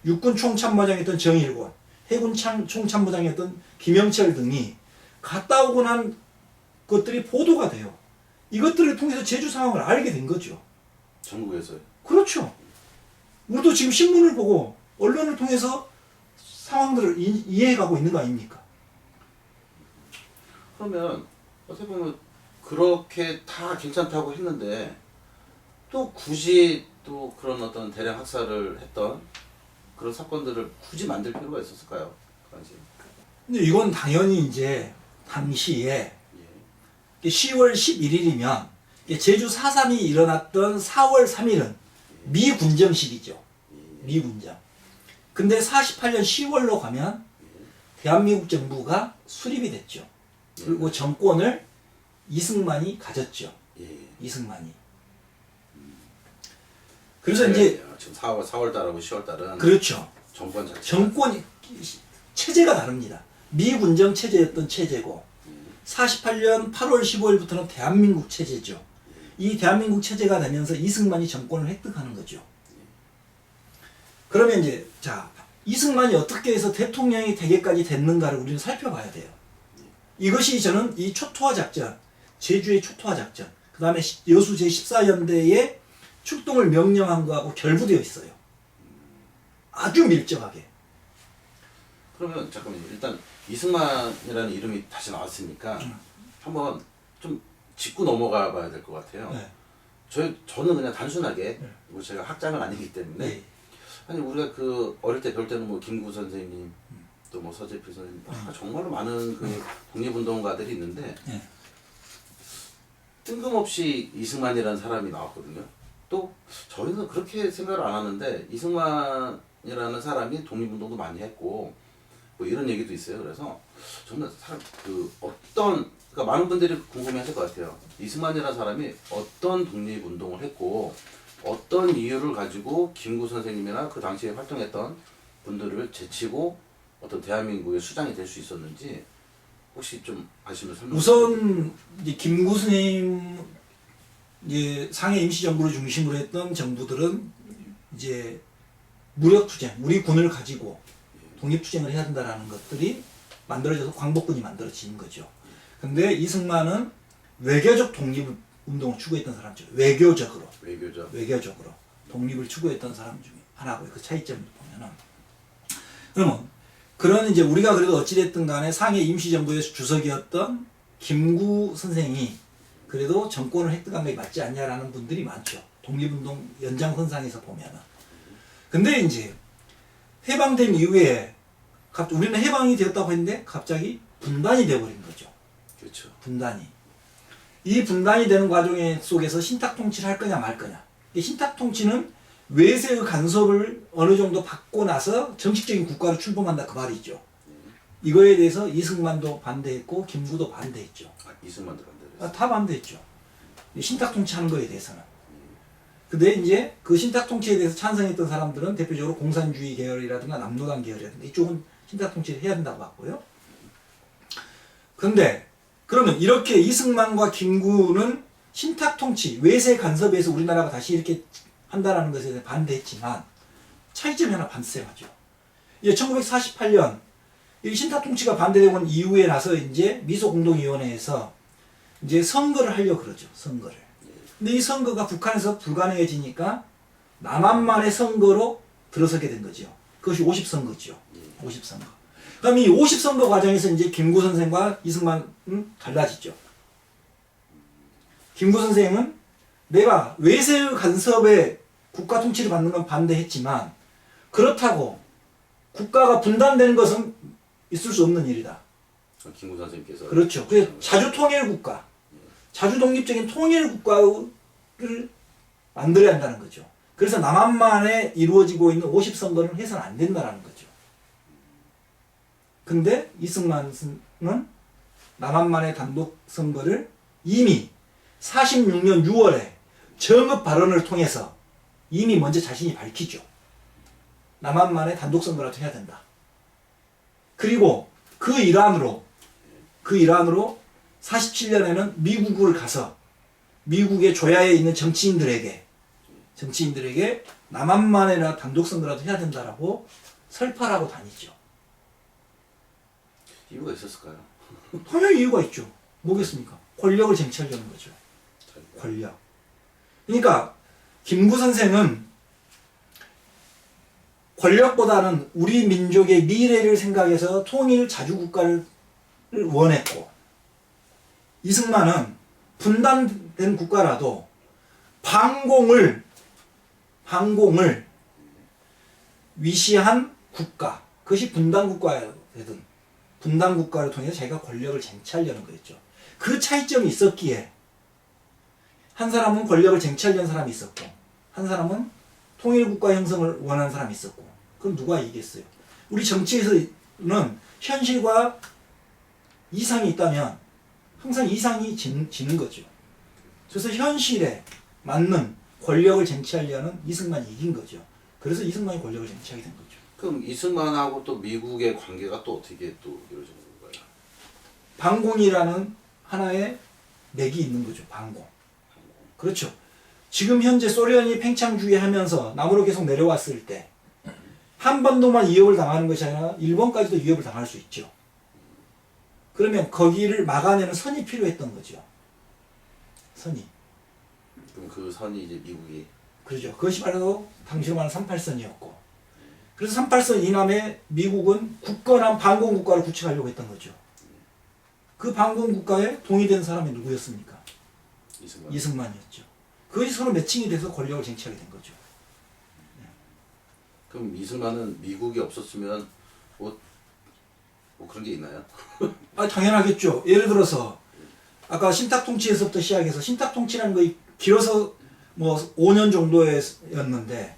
Speaker 6: 육군 총참모장이었던 정일권, 해군 총참모장이었던 김영철 등이 갔다 오고 난 것들이 보도가 돼요. 이것들을 통해서 제주 상황을 알게 된 거죠.
Speaker 5: 전국에서요.
Speaker 6: 그렇죠. 우리도 지금 신문을 보고 언론을 통해서 상황들을 이해해가고 있는 거 아닙니까?
Speaker 5: 그러면 어떻게 보면 그렇게 다 괜찮다고 했는데 또 굳이 또 그런 어떤 대량 학살을 했던 그런 사건들을 굳이 만들 필요가 있었을까요? 그 당시.
Speaker 6: 근데 이건 당연히 이제 당시에 10월 11일이면 제주 4.3이 일어났던 4월 3일은 미군정식이죠. 미군정. 근데 48년 10월로 가면 대한민국 정부가 수립이 됐죠. 그리고 정권을 이승만이 가졌죠. 이승만이. 그래서 이제
Speaker 5: 지금 4월 달하고 10월 달은
Speaker 6: 그렇죠.
Speaker 5: 정권 자체
Speaker 6: 정권이 체제가 다릅니다. 미군정 체제였던 체제고 48년 8월 15일부터는 대한민국 체제죠. 이 대한민국 체제가 되면서 이승만이 정권을 획득하는 거죠. 그러면 이제 자 이승만이 어떻게 해서 대통령이 되기까지 됐는가를 우리는 살펴봐야 돼요. 이것이 저는 이 초토화 작전, 제주의 초토화 작전, 그 다음에 여수 제14연대의 출동을 명령한 거하고 결부되어 있어요. 아주 밀접하게.
Speaker 5: 그러면 잠깐만요. 일단 이승만이라는 이름이 다시 나왔으니까 한번 좀 짚고 넘어가 봐야 될 것 같아요.
Speaker 6: 네.
Speaker 5: 저는 그냥 단순하게 뭐 제가 학자는 아니기 때문에
Speaker 6: 네.
Speaker 5: 아니 우리가 그 어릴 때 배울 때는 뭐 김구 선생님 또 뭐 서재필 선생님 정말로 많은 그 독립운동가들이 있는데
Speaker 6: 네.
Speaker 5: 뜬금없이 이승만이라는 사람이 나왔거든요. 또 저희는 그렇게 생각을 안 하는데 이승만이라는 사람이 독립운동도 많이 했고 뭐 이런 얘기도 있어요. 그래서 저는 사람 그 어떤 그러니까 많은 분들이 궁금해하실 것 같아요. 이승만이라는 사람이 어떤 독립운동을 했고 어떤 이유를 가지고 김구 선생님이나 그 당시에 활동했던 분들을 제치고 어떤 대한민국의 수장이 될 수 있었는지 혹시 좀 아시면 설명.
Speaker 6: 우선 이제 김구 스님 이제 상해 임시정부를 중심으로 했던 정부들은 이제 무력투쟁, 우리 군을 가지고 독립투쟁을 해야 된다라는 것들이 만들어져서 광복군이 만들어진 거죠. 근데 이승만은 외교적 독립운동을 추구했던 사람이죠. 외교적으로 독립을 추구했던 사람 중에 하나고요. 그 차이점을 보면은 그러면 그런 이제 우리가 그래도 어찌됐든 간에 상해 임시정부의 주석이었던 김구 선생이 그래도 정권을 획득한 게 맞지 않냐라는 분들이 많죠. 독립운동 연장선상에서 보면은. 근데 이제 해방된 이후에 우리는 해방이 되었다고 했는데 갑자기 분단이 되어버린 거죠.
Speaker 5: 그렇죠.
Speaker 6: 분단이. 이 분단이 되는 과정 속에서 신탁 통치를 할 거냐 말 거냐. 이 신탁 통치는 외세의 간섭을 어느 정도 받고 나서 정식적인 국가로 출범한다 그 말이죠. 이거에 대해서 이승만도 반대했고 김구도 반대했죠.
Speaker 5: 이승만도 반대했어요.
Speaker 6: 다 반대했죠. 신탁 통치하는 거에 대해서는. 근데 이제 그 신탁 통치에 대해서 찬성했던 사람들은 대표적으로 공산주의 계열이라든가 남노당 계열이라든가 이쪽은 신탁 통치를 해야 된다고 봤고요. 근데 그러면 이렇게 이승만과 김구는 신탁 통치, 외세 간섭에 서 우리나라가 다시 이렇게 한다라는 것에 대해 반대했지만 차이점이 하나 발생하죠. 1948년 이 신탁 통치가 반대되고 이후에 나서 이제 미소공동위원회에서 이제 선거를 하려고 그러죠. 선거를. 근데 이 선거가 북한에서 불가능해지니까 남한만의 선거로 들어서게 된 거죠. 그것이 50선거죠. 50선거. 그럼 이 50선거 과정에서 이제 김구 선생과 이승만은 달라지죠. 김구 선생은 내가 외세의 간섭에 국가 통치를 받는 건 반대했지만 그렇다고 국가가 분단되는 것은 있을 수 없는 일이다.
Speaker 5: 김구 선생님께서
Speaker 6: 그렇죠. 그래서 자주 통일 국가, 자주 독립적인 통일 국가를 만들어야 한다는 거죠. 그래서 남한만에 이루어지고 있는 50선거는 해서는 안 된다는 거죠. 근데 이승만은 남한만의 단독 선거를 이미 46년 6월에 정읍 발언을 통해서 이미 먼저 자신이 밝히죠. 남한만의 단독 선거라도 해야 된다. 그리고 그 일환으로 47년에는 미국을 가서 미국의 조야에 있는 정치인들에게 남한만의 단독 선거라도 해야 된다라고 설파하고 다니죠.
Speaker 5: 이유가 있었을까요?
Speaker 6: 당연히 이유가 있죠. 뭐겠습니까? 권력을 쟁취하려는 거죠. 권력. 그러니까 김구 선생은 권력보다는 우리 민족의 미래를 생각해서 통일 자주국가를 원했고 이승만은 분단된 국가라도 반공을 위시한 국가, 그것이 분단국가든 분단 국가를 통해서 자기가 권력을 쟁취하려는 거였죠. 그 차이점이 있었기에 한 사람은 권력을 쟁취하려는 사람이 있었고 한 사람은 통일 국가 형성을 원하는 사람이 있었고 그럼 누가 이기겠어요? 우리 정치에서는 현실과 이상이 있다면 항상 이상이 지는 거죠. 그래서 현실에 맞는 권력을 쟁취하려는 이승만이 이긴 거죠. 그래서 이승만이 권력을 쟁취하게 된 거죠.
Speaker 5: 그럼 이승만하고 또 미국의 관계가 또 어떻게 또 이루어지는 거예요?
Speaker 6: 반공이라는 하나의 맥이 있는 거죠. 반공. 그렇죠. 지금 현재 소련이 팽창주의하면서 남으로 계속 내려왔을 때 한반도만 위협을 당하는 것이 아니라 일본까지도 위협을 당할 수 있죠. 그러면 거기를 막아내는 선이 필요했던 거죠. 선이.
Speaker 5: 그럼 그 선이 이제 미국이
Speaker 6: 그렇죠. 그것이 바로 당시로 말하는 38선이었고 그래서 38선 이남에 미국은 굳건한 반공국가를 구축하려고 했던 거죠. 그 반공국가에 동의된 사람이 누구였습니까? 이승만이었죠. 그것이 서로 매칭이 돼서 권력을 쟁취하게 된 거죠.
Speaker 5: 그럼 이승만은 미국이 없었으면 뭐 그런 게 있나요?
Speaker 6: 아, 당연하겠죠. 예를 들어서 아까 신탁통치에서부터 시작해서 신탁통치라는 거 길어서 뭐 5년 정도였는데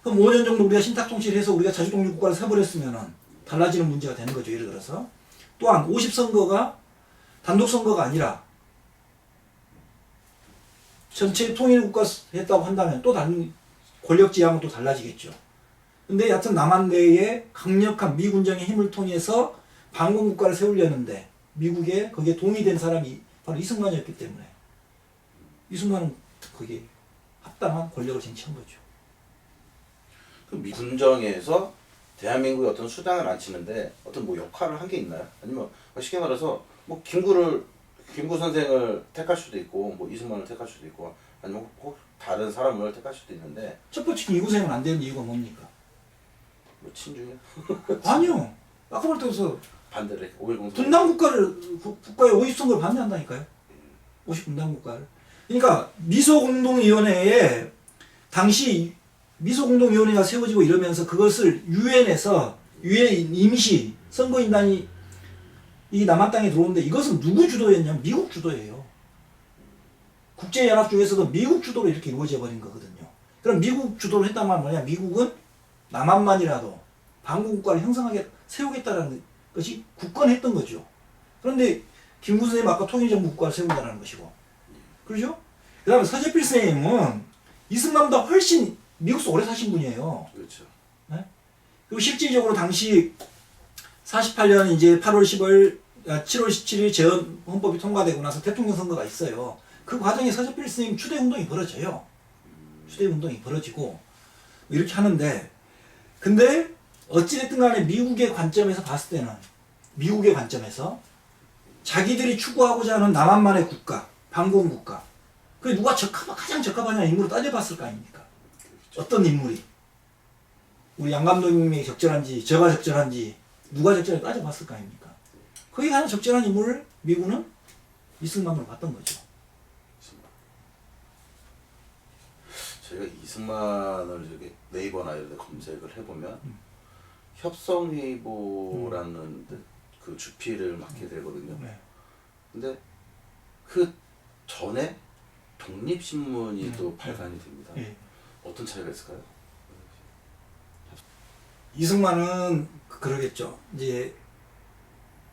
Speaker 6: 그럼 5년 정도 우리가 신탁통치를 해서 우리가 자주독립국가를 세버렸으면 달라지는 문제가 되는 거죠. 예를 들어서 또한 50선거가 단독선거가 아니라 전체 통일국가 했다고 한다면 또 다른 권력 지향은 또 달라지겠죠. 근데 여하튼 남한 내에 강력한 미군정의 힘을 통해서 반공국가를 세우려는데 미국에 거기에 동의된 사람이 바로 이승만이었기 때문에 이승만은 거기에 합당한 권력을 쟁취한 거죠.
Speaker 5: 그럼 미군정에서 대한민국의 어떤 수장을 앉히는데 어떤 뭐 역할을 한 게 있나요? 아니면 쉽게 말해서 뭐 김구 선생을 택할 수도 있고 뭐 이승만을 택할 수도 있고 아니면 혹 다른 사람을 택할 수도 있는데
Speaker 6: 첫 번째 이구생은 안 되는 이유가 뭡니까?
Speaker 5: 뭐 친중이요?
Speaker 6: 아니요. 아까 말했듯이
Speaker 5: 반대로 5.10
Speaker 6: 분단 국가의 50선거를 반대한다니까요. 50 분단 국가를. 그러니까 미소공동위원회에 당시 미소공동위원회가 세워지고 이러면서 그것을 유엔에서 유엔 임시 선거인단이 이 남한 땅에 들어오는데 이것은 누구 주도였냐면 미국 주도예요. 국제연합 중에서도 미국 주도로 이렇게 이루어져 버린 거거든요. 그럼 미국 주도로 했단 말은 뭐냐? 미국은 남한만이라도 반공국가를 형성하게 세우겠다라는 것이 굳건했던 거죠. 그런데 김구 선생님 아까 통일정부 국가를 세운다는 것이고, 그렇죠? 그 다음에 서재필 선생님은 이승만보다 훨씬 미국에서 오래 사신 분이에요.
Speaker 5: 그렇죠.
Speaker 6: 네? 그리고 실질적으로 당시 48년 이제 8월 7월 17일 재헌헌법이 통과되고 나서 대통령 선거가 있어요. 그 과정에 서재필 선생님 추대운동이 벌어져요. 추대운동이 벌어지고 이렇게 하는데, 근데 어찌됐든 간에 미국의 관점에서 봤을 때는 미국의 관점에서 자기들이 추구하고자 하는 남한만의 국가, 반공국가, 그게 누가 가장 적합하냐 인물을 따져봤을 거 아닙니까? 어떤 인물이 우리 양 감독님이 적절한지 저가 적절한지 누가 적절한지 따져봤을 거 아닙니까? 거기 가장 적절한 인물을 미국은 이승만으로 봤던 거죠.
Speaker 5: 저희가 이승만을 저기 네이버나 이런 데 검색을 해보면 협성회의보라는 그 주필을 맡게 되거든요.
Speaker 6: 네.
Speaker 5: 근데 그 전에 독립신문이 또 발간이 됩니다.
Speaker 6: 네.
Speaker 5: 어떤 차이가 있을까요?
Speaker 6: 이승만은 그러겠죠. 이제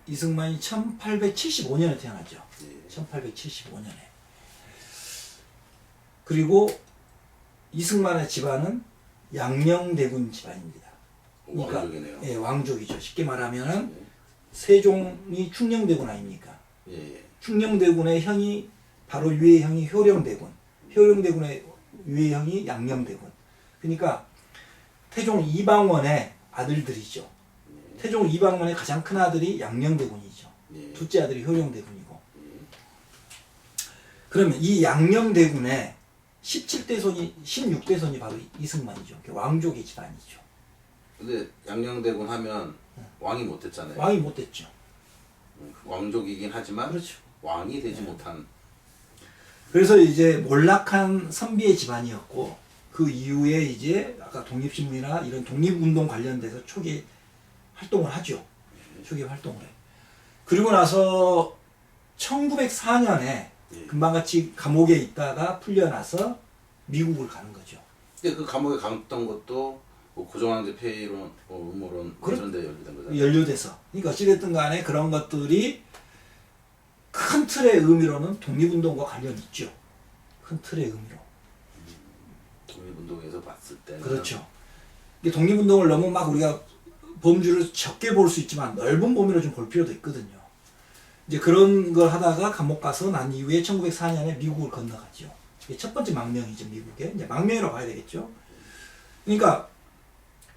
Speaker 6: 이승만이 1875년에 태어났죠.
Speaker 5: 예.
Speaker 6: 1875년에. 그리고 이승만의 집안은 양녕대군 집안입니다. 그러니까
Speaker 5: 왕족이네요.
Speaker 6: 예, 왕족이죠. 쉽게 말하면은
Speaker 5: 예.
Speaker 6: 세종이 충녕대군 아닙니까?
Speaker 5: 예.
Speaker 6: 충녕대군의 형이 바로 유해 형이 효령대군, 효령대군의 유해 형이 양녕대군. 그러니까 태종 이방원의 아들들이죠. 태종 이방원의 가장 큰 아들이 양녕대군이죠.
Speaker 5: 예.
Speaker 6: 둘째 아들이 효령대군이고. 그러면 이 양녕대군의 17대 손이 16대 손이 바로 이승만이죠. 왕족의 집안이죠.
Speaker 5: 근데 양녕대군 하면 왕이 못 됐잖아요.
Speaker 6: 왕이 못 됐죠.
Speaker 5: 왕족이긴 하지만
Speaker 6: 그렇죠.
Speaker 5: 왕이 되지 못한.
Speaker 6: 그래서 이제 몰락한 선비의 집안이었고, 그 이후에 이제 아까 독립신문이나 이런 독립운동 관련돼서 초기 활동을 하죠. 휴게 활동을 해. 그리고 나서 1904년에
Speaker 5: 예.
Speaker 6: 금방같이 감옥에 있다가 풀려나서 미국을 가는 거죠.
Speaker 5: 근데 그 감옥에 갔던 것도 뭐 고종황제 폐위론, 음모론 이런 데 연루된 거잖아요.
Speaker 6: 연루돼서. 그러니까 어찌됐든 간에 그런 것들이 큰 틀의 의미로는 독립운동과 관련이 있죠. 큰 틀의 의미로.
Speaker 5: 독립운동에서 봤을 때
Speaker 6: 그렇죠. 이게 독립운동을 너무 막 우리가 범주를 적게 볼 수 있지만 넓은 범위로 좀 볼 필요도 있거든요. 이제 그런 걸 하다가 감옥 가서 난 이후에 1904년에 미국을 건너가죠. 이게 첫 번째 망명이죠, 미국에. 이제 망명이라고 봐야 되겠죠. 그러니까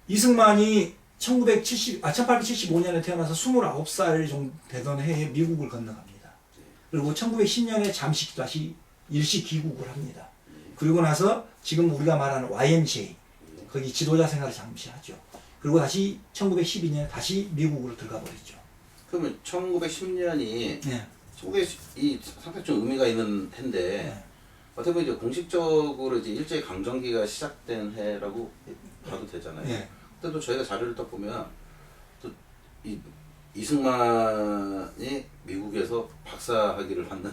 Speaker 6: 이승만이 1875년에 태어나서 29살 정도 되던 해에 미국을 건너갑니다. 그리고 1910년에 잠시 다시 일시 귀국을 합니다. 그리고 나서 지금 우리가 말하는 YMCA 거기 지도자 생활을 잠시 하죠. 그리고 다시 1912년에 다시 미국으로 들어가 버리죠.
Speaker 5: 그러면 1910년이
Speaker 6: 네.
Speaker 5: 이 상당히 좀 의미가 있는 해인데
Speaker 6: 네.
Speaker 5: 어떻게 보면 이제 공식적으로 이제 일제 강점기가 시작된 해라고 봐도 되잖아요.
Speaker 6: 네.
Speaker 5: 그때도 저희가 자료를 딱 보면 또 이 이승만이 미국에서 박사학위를 받는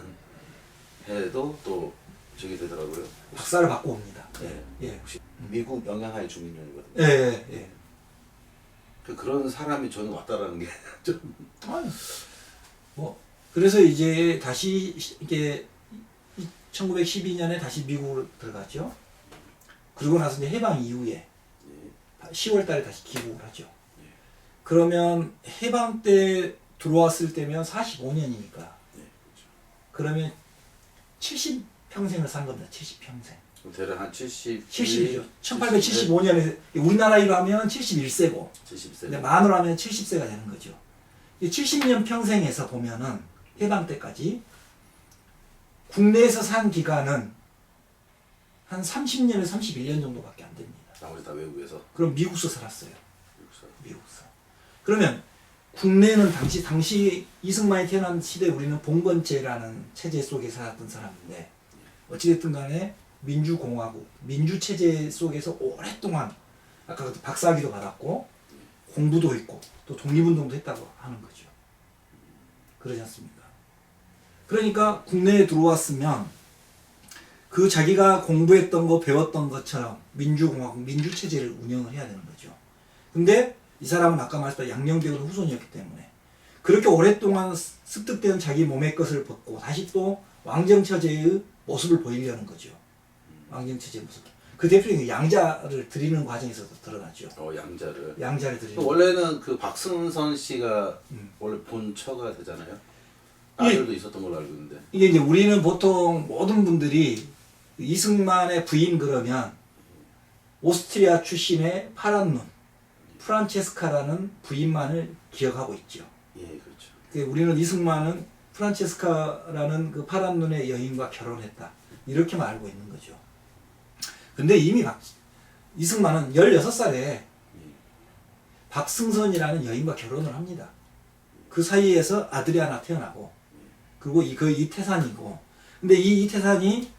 Speaker 5: 해도 또 저기 되더라고요.
Speaker 6: 박사를 받고 옵니다.
Speaker 5: 네.
Speaker 6: 예.
Speaker 5: 혹시 미국 영향하에 중인년이거든요.
Speaker 6: 예. 예. 예.
Speaker 5: 그런 사람이 저는 왔다라는 게 좀
Speaker 6: 뭐 그래서 이제 다시 이게 1912년에 다시 미국으로 들어갔죠. 그리고 나서 이제 해방 이후에 10월 달에 다시 귀국을 하죠. 그러면 해방 때 들어왔을 때면 45년이니까 그러면 70평생을 산 겁니다. 70평생.
Speaker 5: 대략 한 70.
Speaker 6: 70이죠. 1875년에 우리나라로 하면 71세고
Speaker 5: 70세.
Speaker 6: 근데 만으로 하면 70세가 되는 거죠. 이 70년 평생에서 보면은 해방 때까지 국내에서 산 기간은 한 30년에서 31년 정도밖에 안 됩니다.
Speaker 5: 나머지 다 외국에서.
Speaker 6: 그럼 미국서 살았어요.
Speaker 5: 미국서.
Speaker 6: 미국서. 그러면 국내는 당시 이승만이 태어난 시대에 우리는 봉건제라는 체제 속에 살았던 사람인데 어찌됐든 간에 민주공화국, 민주체제 속에서 오랫동안 아까 박사학위도 받았고 공부도 했고 또 독립운동도 했다고 하는 거죠. 그러지 않습니까? 그러니까 국내에 들어왔으면 그 자기가 공부했던 거 배웠던 것처럼 민주공화국, 민주체제를 운영을 해야 되는 거죠. 근데 이 사람은 아까 말했던 양녕대군 후손이었기 때문에 그렇게 오랫동안 습득된 자기 몸의 것을 벗고 다시 또 왕정처제의 모습을 보이려는 거죠. 왕정처제 모습. 그 대표적인 양자를 드리는 과정에서도 드러나죠. 양자를 드리는.
Speaker 5: 원래는 그 박승선 씨가 원래 본처가 되잖아요. 아들도 있었던 걸로 알고 있는데.
Speaker 6: 이게 이제 우리는 보통 모든 분들이 이승만의 부인 그러면 오스트리아 출신의 파란 눈 프란체스카라는 부인만을 기억하고 있죠.
Speaker 5: 예, 그렇죠.
Speaker 6: 우리는 이승만은 프란체스카라는 그 파란 눈의 여인과 결혼했다. 이렇게만 알고 있는 거죠. 근데 이미 이승만은 16살에 박승선이라는 여인과 결혼을 합니다. 그 사이에서 아들이 하나 태어나고 그리고 그 이태산이고 근데 이 이태산이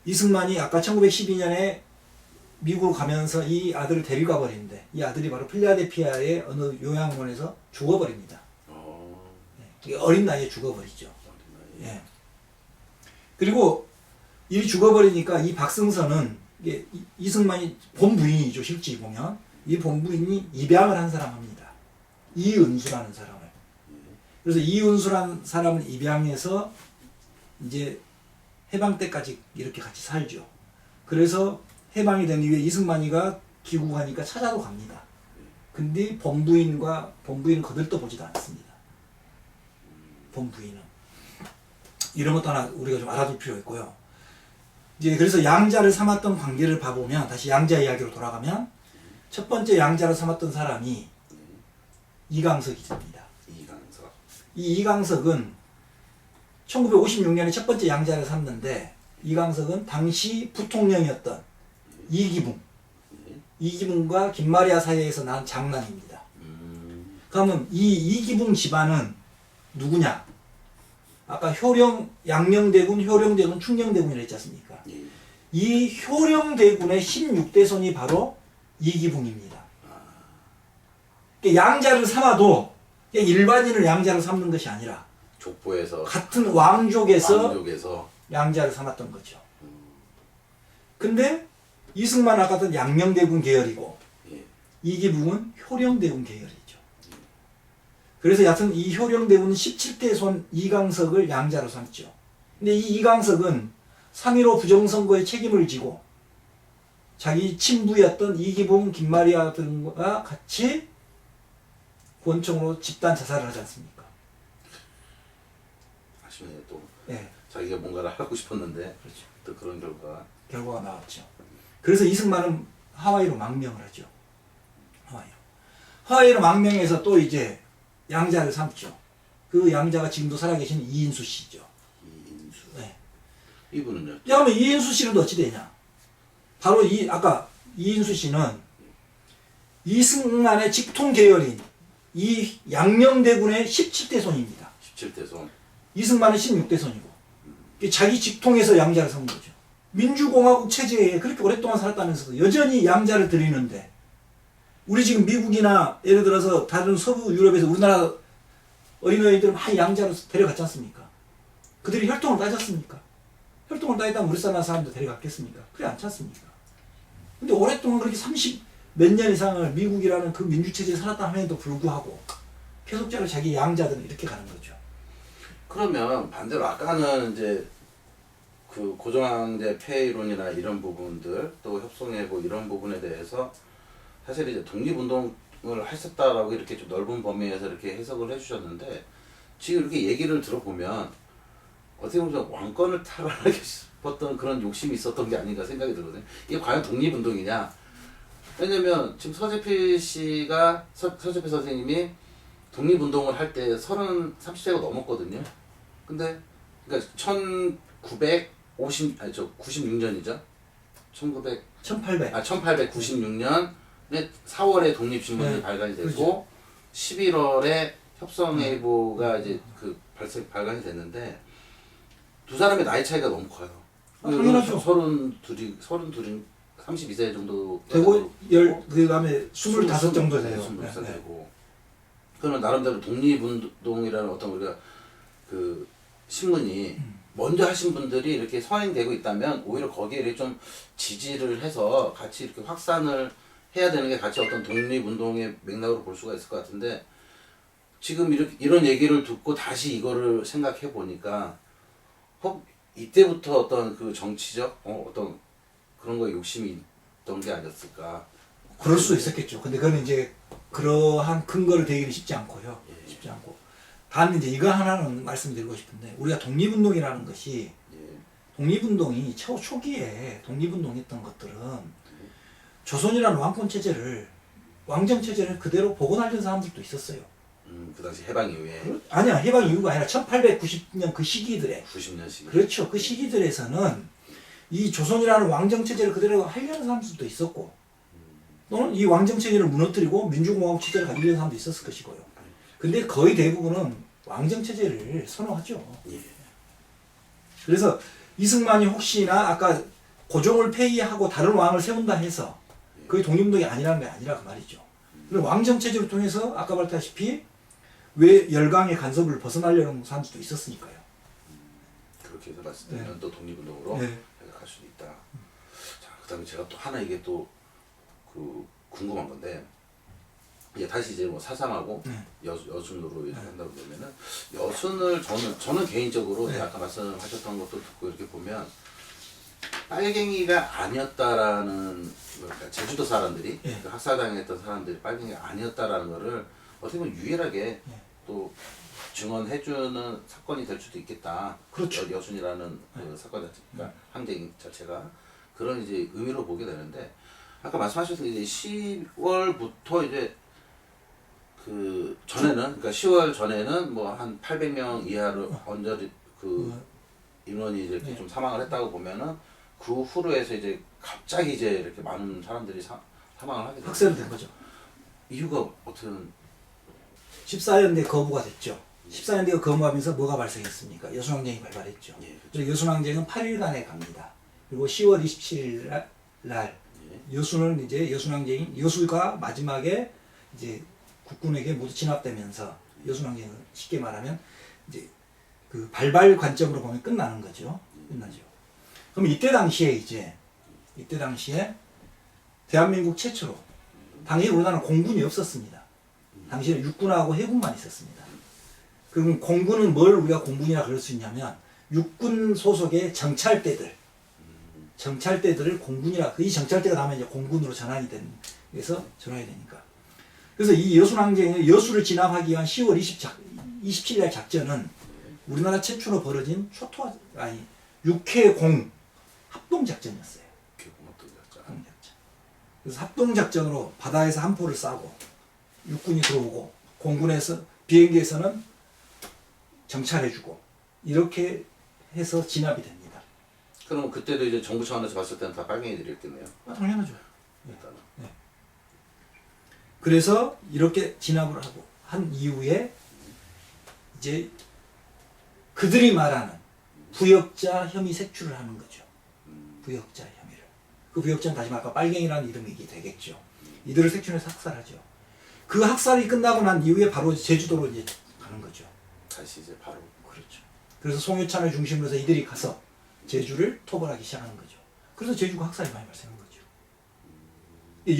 Speaker 6: 이승만이 아까 1912년에 미국으로 가면서 이 아들을 데리고 가버리는데 이 아들이 바로 필라델피아의 어느 요양원에서 죽어버립니다. 어린 나이에 죽어버리죠. 예. 그리고 이 죽어버리니까 이 박승선은 이게 이승만이 본부인이죠. 실제 보면 이 본부인이 입양을 한 사람입니다. 이은수라는 사람을. 그래서 이은수라는 사람을 입양해서 이제 해방 때까지 이렇게 같이 살죠. 그래서 해방이 된 이후에 이승만이가 귀국하니까 찾아도 갑니다. 근데 본부인은 거들떠 보지도 않습니다. 본부인은. 이런 것도 하나 우리가 좀 알아둘 필요가 있고요. 이제 그래서 양자를 삼았던 관계를 봐보면 다시 양자 이야기로 돌아가면 첫 번째 양자를 삼았던 사람이 이강석입니다. 이 이강석은 1956년에 첫 번째 양자를 삼는데 이강석은 당시 부통령이었던 이기붕과 김마리아 사이에서 난 장남입니다. 그러면 이 이기붕 집안은 누구냐? 아까 양녕대군, 효령대군, 충녕대군이라 했지 않습니까? 이 효령대군의 16대 손이 바로 이기붕입니다. 양자를 삼아도 그냥 일반인을 양자로 삼는 것이 아니라
Speaker 5: 족보에서
Speaker 6: 같은 왕족에서
Speaker 5: 왕족에서
Speaker 6: 양자를 삼았던 거죠. 근데 이승만 아까는 양명대군 계열이고
Speaker 5: 예.
Speaker 6: 이기붕은 효령대군 계열이죠. 그래서 여하튼 이 효령대군은 17대 손 이강석을 양자로 삼죠. 근데 이 이강석은 3.15 부정선거에 책임을 지고 자기 친부였던 이기붕, 김마리아 등과 같이 권총으로 집단 자살을 하지 않습니까?
Speaker 5: 아시네요. 또
Speaker 6: 네,
Speaker 5: 자기가 뭔가를 하고 싶었는데
Speaker 6: 그렇죠.
Speaker 5: 또 그런
Speaker 6: 결과가 나왔죠. 그래서 이승만은 하와이로 망명을 하죠. 하와이로 망명해서 또 이제 양자를 삼죠. 그 양자가 지금도 살아계신 이인수 씨죠.
Speaker 5: 이인수.
Speaker 6: 네.
Speaker 5: 이분은요?
Speaker 6: 그러면 이인수 씨는 어찌 되냐? 바로 아까 이인수 씨는 이승만의 직통 계열인 이 양명대군의 17대 손입니다.
Speaker 5: 17대 손.
Speaker 6: 이승만은 16대 손이고 자기 직통에서 양자를 삼은 거죠. 민주공화국 체제에 그렇게 오랫동안 살았다면서도 여전히 양자를 드리는데 우리 지금 미국이나 예를 들어서 다른 서부 유럽에서 우리나라 어린아이들을 많이 양자로 데려갔지 않습니까? 그들이 혈통을 따졌습니까? 혈통을 따지다면 우리 사람도 데려갔겠습니까? 그래 않지 않습니까? 근데 오랫동안 그렇게 30 몇 년 이상을 미국이라는 그 민주체제에 살았다 함에도 불구하고 계속적으로 자기 양자들은 이렇게 가는 거죠.
Speaker 5: 그러면 반대로 아까는 이제 그 고종황제 폐이론이나 이런 부분들 또 협송해고 이런 부분에 대해서 사실 이제 독립운동을 하셨다라고 이렇게 좀 넓은 범위에서 이렇게 해석을 해주셨는데 지금 이렇게 얘기를 들어보면 어떻게 보면 왕권을 탈환하고 싶었던 그런 욕심이 있었던 게 아닌가 생각이 들거든요. 이게 과연 독립운동이냐? 왜냐면 지금 서재필 씨가 서재필 선생님이 독립운동을 할 때 30세가 넘었거든요. 근데 그러니까 96년이죠. 1896년에 4월에 독립신문이
Speaker 6: 네,
Speaker 5: 발간이 되고
Speaker 6: 그렇죠.
Speaker 5: 11월에 협성일보가 이제 그 발간이 됐는데 두 사람의 나이 차이가 너무 커요.
Speaker 6: 당연하죠.
Speaker 5: 32 32세 정도
Speaker 6: 되고 그 다음에 25 정도 돼요.
Speaker 5: 25세
Speaker 6: 네.
Speaker 5: 되고 그러면 나름대로 독립운동이라는 어떤 우리가 그 신문이 먼저 하신 분들이 이렇게 서행되고 있다면 오히려 거기에 이렇게 좀 지지를 해서 같이 이렇게 확산을 해야 되는 게 같이 어떤 독립운동의 맥락으로 볼 수가 있을 것 같은데 지금 이런 얘기를 듣고 다시 이거를 생각해 보니까 이때부터 어떤 그 정치적 어떤 그런 거에 욕심이 있던 게 아니었을까.
Speaker 6: 그럴 수 있었겠죠. 근데 그거는 이제 그러한 근거를 대기는 쉽지 않고요.
Speaker 5: 예.
Speaker 6: 쉽지 않고. 단 이제 이거 하나는 말씀드리고 싶은데 우리가 독립운동이라는 것이
Speaker 5: 예.
Speaker 6: 독립운동이 초기에 독립운동했던 것들은 조선이라는 왕권 체제를 왕정 체제를 그대로 복원하려는 사람들도 있었어요.
Speaker 5: 그 당시 해방 이후에
Speaker 6: 아니야, 해방 이후가 아니라 1890년 그 시기들에
Speaker 5: 90년씩.
Speaker 6: 그렇죠. 그 시기들에서는 이 조선이라는 왕정체제를 그대로 하려는 사람들도 있었고 또는 이 왕정체제를 무너뜨리고 민주공화국 체제를 가지려는 사람도 있었을 것이고요. 근데 거의 대부분은 왕정체제를 선호하죠.
Speaker 5: 예.
Speaker 6: 그래서 이승만이 혹시나 아까 고종을 폐위하고 다른 왕을 세운다 해서 그게 독립운동이 아니라는 게 아니라 그 말이죠. 그리고 왕정체제를 통해서 아까 말했다시피 왜 열강의 간섭을 벗어나려는 사람들도 있었으니까요.
Speaker 5: 그렇게 해서 봤을 때는
Speaker 6: 네.
Speaker 5: 또 독립운동으로
Speaker 6: 네.
Speaker 5: 갈 수도 있다. 자, 그다음에 제가 또 하나 이게 또 그 궁금한 건데 이제 다시 이제 뭐 사삼하고 여순으로 이렇게 한다고 그러면은 여순을 저는 개인적으로 아까 말씀하셨던 것도 듣고 이렇게 보면 빨갱이가 아니었다라는 그러니까 제주도 사람들이 그 학살당했던 사람들이 빨갱이가 아니었다라는 거를 어떻게 보면 유일하게 또 증언해주는 사건이 될 수도 있겠다.
Speaker 6: 그렇죠.
Speaker 5: 여순이라는 그 사건 자체가 항쟁 자체가 그런 이제 의미로 보게 되는데 아까 말씀하셨듯이 이제 10월부터 이제 그 전에는 그러니까 10월 전에는 뭐 한 800명 이하로 언저리 그 인원이 이렇게 좀 사망을 했다고 보면은 그 후로 해서 이제 갑자기 이제 이렇게 많은 사람들이 사망을 하게 됐어요.
Speaker 6: 학살이 된 거죠.
Speaker 5: 이유가 어떤
Speaker 6: 14년대 거부가 됐죠. 14년대가 거부하면서 뭐가 발생했습니까? 여순항쟁이 발발했죠.
Speaker 5: 예,
Speaker 6: 그래서 여순항쟁은 8일간에 갑니다. 그리고 10월 27일 날 여순은 이제 여순항쟁이 여수가 마지막에 이제 국군에게 모두 진압되면서 여순항쟁은 쉽게 말하면 이제 그 발발 관점으로 보면 끝나는 거죠. 끝나죠. 그럼 이때 당시에 대한민국 최초로 당시 우리나라는 공군이 없었습니다. 당시에는 육군하고 해군만 있었습니다. 그럼 공군은 뭘 우리가 공군이라 그럴 수 있냐면 육군 소속의 정찰대들을 공군이라, 이 정찰대가 나면 이제 공군으로 전환이 되는, 그래서 전환이 되니까. 그래서 이 여순항쟁의 여수를 진압하기 위한 10월 27일 작전은 우리나라 최초로 벌어진 육해공 합동작전이었어요. 합동작전. 그래서 합동작전으로 바다에서 함포를 싸고 육군이 들어오고 공군에서 비행기에서는 정찰해주고 이렇게 해서 진압이 됩니다.
Speaker 5: 그럼 그때도 이제 정부 차원에서 봤을 때는 다 빨갱이들이었겠네요.
Speaker 6: 당연하죠.
Speaker 5: 일단은.
Speaker 6: 네. 그래서 이렇게 진압을 하고 한 이후에 이제 그들이 말하는 부역자 혐의 색출을 하는 거죠. 부역자 혐의를. 그 부역자는 다시 말해 빨갱이라는 이름이 되겠죠. 이들을 색출해서 학살하죠. 그 학살이 끝나고 난 이후에 바로 제주도로 이제 가는 거죠.
Speaker 5: 다시 이제 바로.
Speaker 6: 그렇죠. 그래서 송유찬을 중심으로 해서 이들이 가서 제주를 토벌하기 시작하는 거죠. 그래서 제주가 학살이 많이 발생한 거죠.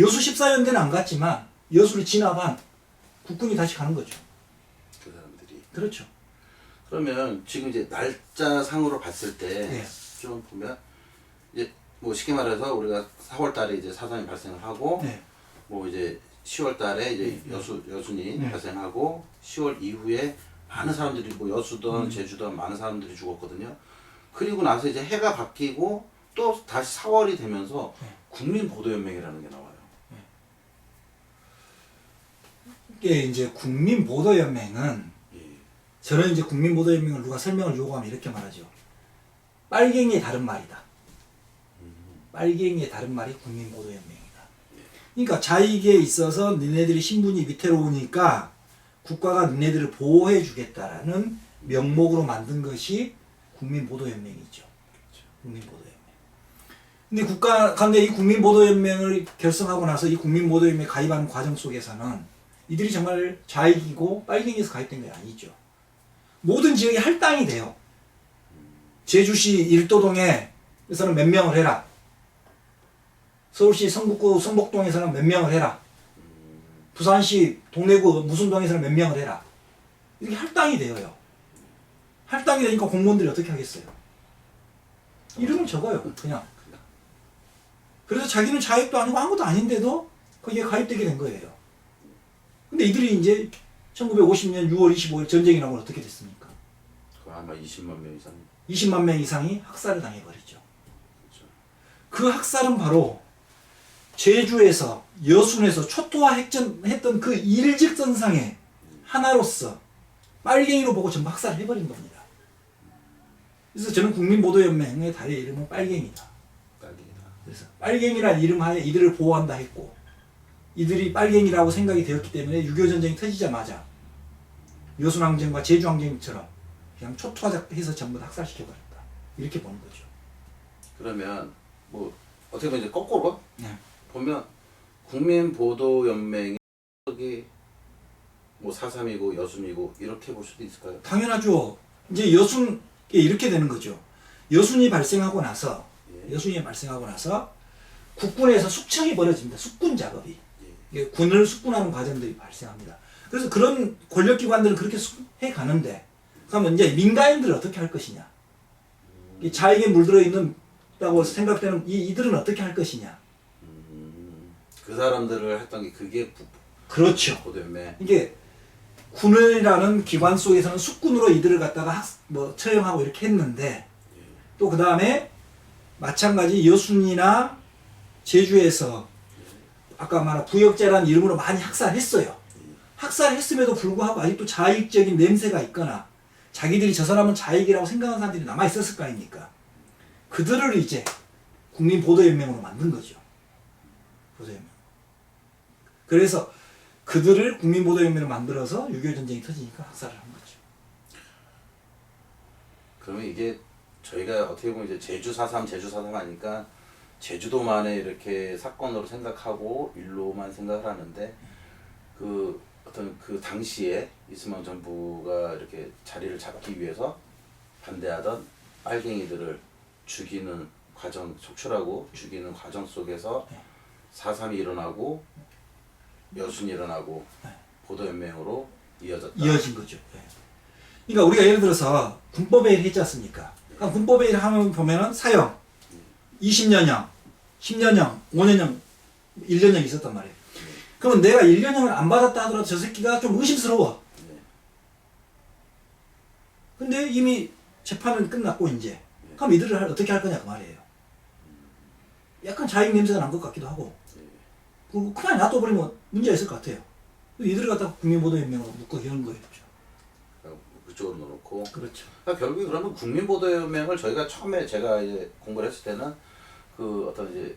Speaker 6: 여수 14연대는 안 갔지만 여수를 진압한 국군이 다시 가는 거죠.
Speaker 5: 그 사람들이.
Speaker 6: 그렇죠.
Speaker 5: 그러면 지금 이제 날짜상으로 봤을 때
Speaker 6: 네.
Speaker 5: 좀 보면 이제 뭐 쉽게 말해서 우리가 4월 달에 이제 사상이 발생을 하고
Speaker 6: 네.
Speaker 5: 뭐 이제 10월 달에 이제 여순이
Speaker 6: 네.
Speaker 5: 발생하고 10월 이후에 많은 사람들이 뭐 여수든 제주든 많은 사람들이 죽었거든요. 그리고 나서 이제 해가 바뀌고 또 다시 4월이 되면서
Speaker 6: 네.
Speaker 5: 국민보도연맹이라는 게 나와요.
Speaker 6: 이게 이제 국민보도연맹은
Speaker 5: 예.
Speaker 6: 저는 이제 국민보도연맹을 누가 설명을 요구하면 이렇게 말하죠. 빨갱이의 다른 말이다. 빨갱이의 다른 말이 국민보도연맹이다. 그러니까 자익에 있어서 니네들이 신분이 위태로우니까 국가가 니네들을 보호해 주겠다라는 명목으로 만든 것이 국민보도연맹이죠. 국민보도연맹. 근데 이 국민보도연맹을 결성하고 나서 이 국민보도연맹에 가입하는 과정 속에서는 이들이 정말 좌익이고 빨갱이에서 가입된 게 아니죠. 모든 지역이 할당이 돼요. 제주시 일도동에서는 몇 명을 해라. 서울시 성북구 성복동에서는 몇 명을 해라. 부산시 동래구 무슨 동에서는 몇 명을 해라. 이렇게 할당이 되어요. 할당이 되니까 공무원들이 어떻게 하겠어요? 이름을 적어요. 그냥. 그래서 자기는 자익도 아니고 아무것도 아닌데도 거기에 가입되게 된 거예요. 근데 이들이 이제 1950년 6월 25일 전쟁이 나고 어떻게 됐습니까?
Speaker 5: 아마 20만 명 이상.
Speaker 6: 20만 명 이상이 학살을 당해버리죠.
Speaker 5: 그렇죠.
Speaker 6: 그 학살은 바로 제주에서 여순에서 초토화했던 그 일직선상에 하나로서 빨갱이로 보고 전부 학살을 해버린 겁니다. 그래서 저는 국민보도연맹의 달의 이름은 빨갱이다.
Speaker 5: 빨갱이다.
Speaker 6: 그래서 빨갱이라는 이름 하에 이들을 보호한다 했고 이들이 빨갱이라고 생각이 되었기 때문에 6.25 전쟁이 터지자마자 여순항쟁과 제주항쟁처럼 그냥 초토화해서 전부 다 학살시켜버렸다. 이렇게 보는 거죠.
Speaker 5: 그러면 뭐 어떻게 보면 이제 거꾸로
Speaker 6: 네.
Speaker 5: 보면 국민보도연맹이 뭐 4.3이고 여순이고 이렇게 볼 수도 있을까요?
Speaker 6: 당연하죠. 이제 여순 이렇게 되는 거죠. 여순이 발생하고 나서 국군에서 숙청이 벌어집니다. 숙군 작업이. 이게 군을 숙군하는 과정들이 발생합니다. 그래서 그런 권력기관들은 그렇게 해 가는데 그러면 이제 민간인들은 어떻게 할 것이냐? 이 자익에 물들어 있는다고 생각되는 이들은 어떻게 할 것이냐?
Speaker 5: 그 사람들을 했던 게 그게
Speaker 6: 그렇죠.
Speaker 5: 보도연맹.
Speaker 6: 이게 군이라는 기관 속에서는 숙군으로 이들을 갖다가 처형하고 이렇게 했는데 또 그 다음에 마찬가지 여순이나 제주에서 아까 말한 부역자라는 이름으로 많이 학살했어요. 학살했음에도 불구하고 아직도 자익적인 냄새가 있거나 자기들이 저 사람은 자익이라고 생각하는 사람들이 남아있었을 거 아닙니까? 그들을 이제 국민보도연맹으로 만든 거죠. 보도연맹. 그래서 그들을 국민보도연맹으로 만들어서 6.25 전쟁이 터지니까 학살을 한 거죠.
Speaker 5: 그러면 이게 저희가 어떻게 보면 이제 제주 4.3 하니까 제주도만의 이렇게 사건으로 생각하고 일로만 생각을 하는데 그 어떤 그 당시에 이승만 정부가 이렇게 자리를 잡기 위해서 반대하던 빨갱이들을 죽이는 과정, 속출하고 죽이는 과정 속에서 4.3이 일어나고 여순이 일어나고 보도연맹으로
Speaker 6: 이어진 거죠. 예. 그러니까 우리가 예를 들어서 군법회의를 했지 않습니까? 그러니까 군법회의를 하면 보면은 사형, 20년형, 10년형, 5년형, 1년형 있었단 말이에요. 그러면 내가 1년형을 안 받았다 하더라도 저 새끼가 좀 의심스러워. 근데 이미 재판은 끝났고 이제 그럼 이들을 어떻게 할 거냐 그 말이에요. 약간 자익 냄새가 난 것 같기도 하고 그리고 그냥 놔둬버리면 문제가 있을 것 같아요. 이들을 갖다 국민보도연맹으로 묶어 이런 거예요.
Speaker 5: 그쪽으로 넣어놓고.
Speaker 6: 그렇죠.
Speaker 5: 그러니까 결국에 그러면 국민보도연맹을 저희가 처음에 제가 이제 공부를 했을 때는 그 어떤 이제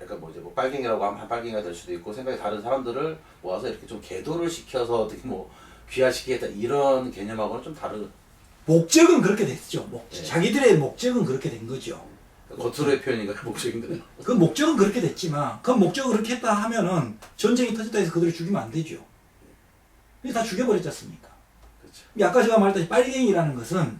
Speaker 5: 약간 뭐 이제 뭐 빨갱이라고 하면 한 빨갱이가 될 수도 있고 생각이 다른 사람들을 모아서 이렇게 좀 계도를 시켜서 어떻게 뭐 귀화시키겠다 이런 개념하고는 좀 다른.
Speaker 6: 목적은 그렇게 됐죠.
Speaker 5: 네.
Speaker 6: 자기들의 목적은 그렇게 된 거죠.
Speaker 5: 겉으로의 표현인가요? 목적인가요?
Speaker 6: 그 목적은 그렇게 됐지만 그 목적을 그렇게 했다 하면은 전쟁이 터졌다 해서 그들을 죽이면 안 되죠. 다 죽여버렸지 않습니까?
Speaker 5: 그렇죠.
Speaker 6: 아까 제가 말했던 빨갱이라는 것은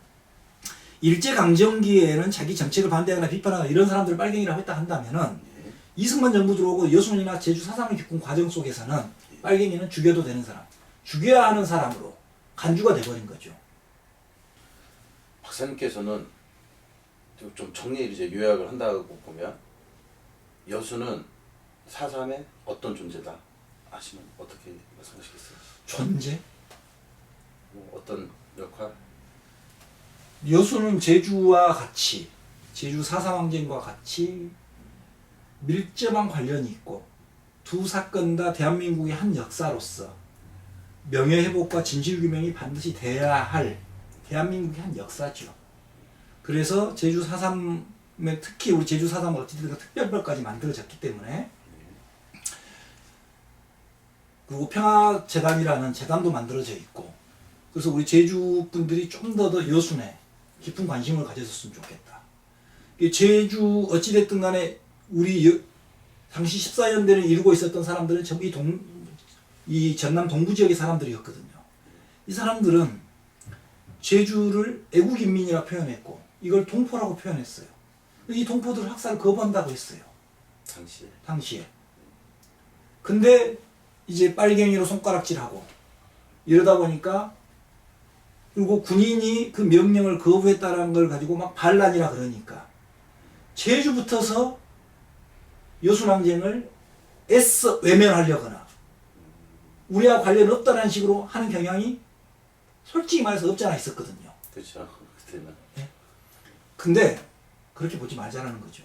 Speaker 6: 일제강점기에는 자기 정책을 반대하거나 비판하거나 이런 사람들을 빨갱이라고 했다 한다면은 이승만 정부 들어오고 여순이나 제주 4.3을 겪은 과정 속에서는 빨갱이는 죽여도 되는 사람, 죽여야 하는 사람으로 간주가 돼버린 거죠.
Speaker 5: 박사님께서는 좀 정리를 이제 요약을 한다고 보면 여수는 4.3의 어떤 존재다 아시면 어떻게 말씀하시겠어요?
Speaker 6: 존재?
Speaker 5: 뭐 어떤 역할?
Speaker 6: 여수는 제주와 같이 제주 4.3 항쟁과 같이 밀접한 관련이 있고 두 사건 다 대한민국의 한 역사로서 명예회복과 진실규명이 반드시 돼야 할 대한민국의 한 역사죠. 그래서 제주 4.3에 특히 우리 제주 4.3은 어찌됐든 특별법까지 만들어졌기 때문에 그리고 평화재단이라는 재단도 만들어져 있고 그래서 우리 제주 분들이 좀 더 여순에 깊은 관심을 가졌으면 좋겠다. 제주 어찌됐든 간에 우리 당시 14연대를 이루고 있었던 사람들은 저기 이 전남 동부 지역의 사람들이었거든요. 이 사람들은 제주를 애국인민이라 표현했고 이걸 동포라고 표현했어요. 이 동포들 학살을 거부한다고 했어요. 당시에. 근데 이제 빨갱이로 손가락질하고 이러다 보니까 그리고 군인이 그 명령을 거부했다는 걸 가지고 막 반란이라 그러니까 제주부터서 여순항쟁을 애써 외면하려거나 우리와 관련 없다는 식으로 하는 경향이 솔직히 말해서 없지 않아 있었거든요.
Speaker 5: 그렇죠. 그때는.
Speaker 6: 네? 근데 그렇게 보지 말자라는 거죠.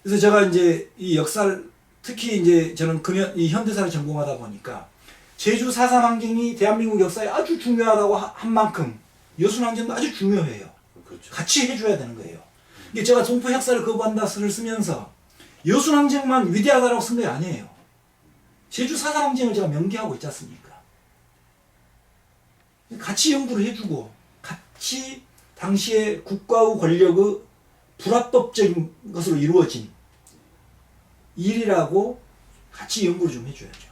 Speaker 6: 그래서 제가 이제 이 역사를 특히 이제 저는 이 현대사를 전공하다 보니까 제주 4.3 항쟁이 대한민국 역사에 아주 중요하다고 한 만큼 여순항쟁도 아주 중요해요.
Speaker 5: 그렇죠.
Speaker 6: 같이 해줘야 되는 거예요. 이게 제가 동포 역사를 거부한다를 쓰면서 여순항쟁만 위대하다라고 쓴 게 아니에요. 제주 4.3 항쟁을 제가 명기하고 있지 않습니까? 같이 연구를 해주고 같이 당시에 국가의 권력의 불합법적인 것으로 이루어진 일이라고 같이 연구를 좀 해줘야죠.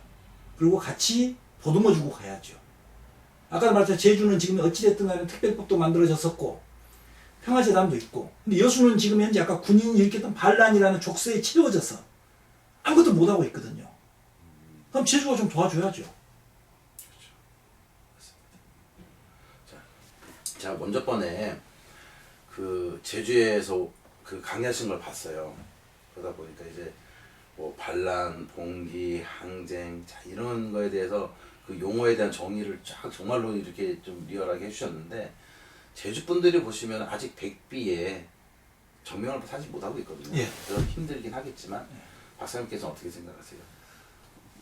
Speaker 6: 그리고 같이 보듬어주고 가야죠. 아까 말했던 제주는 지금 어찌됐든 간에 특별법도 만들어졌었고 평화재단도 있고 근데 여수는 지금 현재 아까 군인이 일으켰던 반란이라는 족쇄에 채워져서 아무것도 못하고 있거든요. 그럼 제주가 좀 도와줘야죠.
Speaker 5: 제가 먼저 번에 그 제주에서 그 강의하신 걸 봤어요. 그러다 보니까 이제 뭐 반란, 봉기, 항쟁 자 이런 거에 대해서 그 용어에 대한 정의를 쫙 정말로 이렇게 좀 리얼하게 해주셨는데 제주 분들이 보시면 아직 백비에 정명을 사실 못하고 있거든요.
Speaker 6: 예.
Speaker 5: 그래서 힘들긴 하겠지만 박사님께서는 어떻게 생각하세요?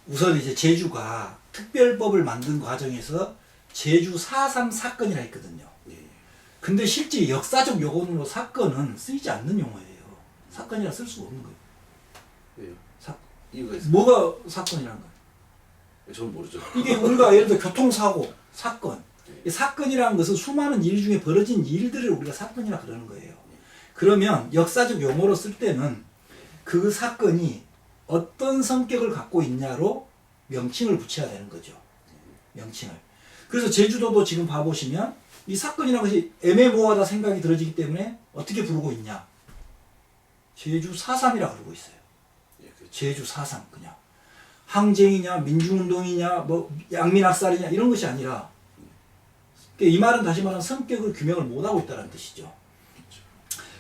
Speaker 6: 우선 이제 제주가 특별법을 만든 과정에서 제주 4.3 사건이라 했거든요.
Speaker 5: 예.
Speaker 6: 근데 실제 역사적 용어로 사건은 쓰이지 않는 용어예요. 사건이라 쓸 수가 없는 거예요.
Speaker 5: 왜요?
Speaker 6: 사,
Speaker 5: 이유가 있어요?
Speaker 6: 뭐가 사건이라는 거예요?
Speaker 5: 저는 모르죠.
Speaker 6: 이게 우리가 예를 들어 교통사고, 사건. 이 사건이라는 것은 수많은 일 중에 벌어진 일들을 우리가 사건이라 그러는 거예요. 그러면 역사적 용어로 쓸 때는 그 사건이 어떤 성격을 갖고 있냐로 명칭을 붙여야 되는 거죠. 명칭을. 그래서 제주도도 지금 봐보시면 이 사건이라는 것이 애매모호하다 생각이 들어지기 때문에 어떻게 부르고 있냐. 제주 4.3이라고 부르고 있어요.
Speaker 5: 예, 그렇죠.
Speaker 6: 제주 4.3 그냥. 항쟁이냐 민중운동이냐 뭐 양민학살이냐 이런 것이 아니라 이 말은 다시 말하면 성격을 규명을 못하고 있다는 뜻이죠.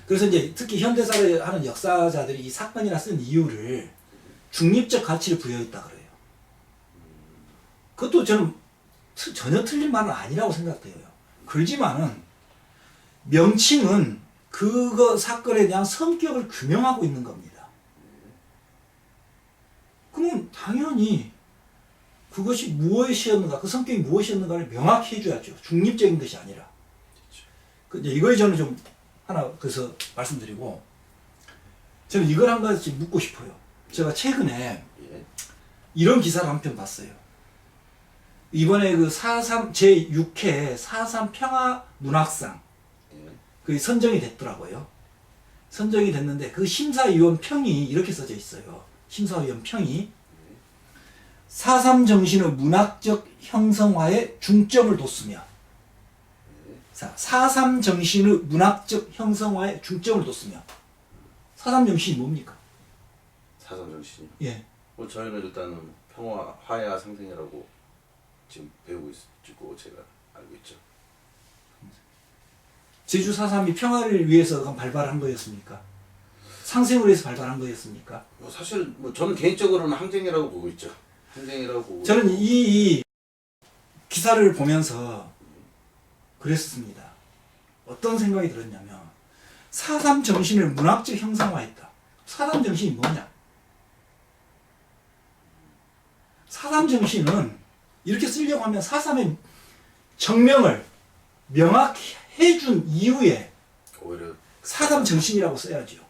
Speaker 6: 그래서 이제 특히 현대사를 하는 역사자들이 이 사건이라 쓴 이유를 중립적 가치를 부여했다 그래요. 그것도 저는 전혀 틀린 말은 아니라고 생각돼요. 그렇지만은 명칭은 그거 사건에 대한 성격을 규명하고 있는 겁니다. 그러면 당연히 그것이 무엇이었는가, 그 성격이 무엇이었는가를 명확히 해줘야죠. 중립적인 것이 아니라. 이거에 저는 좀 하나 그래서 말씀드리고, 저는 이걸 한 가지 묻고 싶어요. 제가 최근에
Speaker 5: 예.
Speaker 6: 이런 기사를 한 편 봤어요. 이번에 그 4.3 제6회 4.3 평화 문학상
Speaker 5: 예.
Speaker 6: 그 선정이 됐더라고요. 선정이 됐는데 그 심사위원 평이 이렇게 써져 있어요. 심사위원 평이 4.3 정신의 문학적 형성화에 중점을 뒀으며, 자, 4.3 정신의 문학적 형성화에 중점을 뒀으며, 4.3 정신이 뭡니까?
Speaker 5: 사상 정신이.
Speaker 6: 예.
Speaker 5: 뭐 저희는 일단은 평화, 화해와 상생이라고 지금 배우고 있고 제가 알고 있죠.
Speaker 6: 제주 4.3이 평화를 위해서 발발한 거였습니까? 상생을 위해서 발발한 거였습니까?
Speaker 5: 뭐 사실 뭐 저는 개인적으로는 항쟁이라고 보고 있죠. 항쟁이라고 보고.
Speaker 6: 저는 이 기사를 보면서 그랬습니다. 어떤 생각이 들었냐면 4.3 정신을 문학적 형상화했다. 4.3 정신이 뭐냐? 4.3 정신은 이렇게 쓰려고 하면 4.3의 정명을 명확히 해준 이후에
Speaker 5: 오히려
Speaker 6: 4.3 정신이라고 써야죠.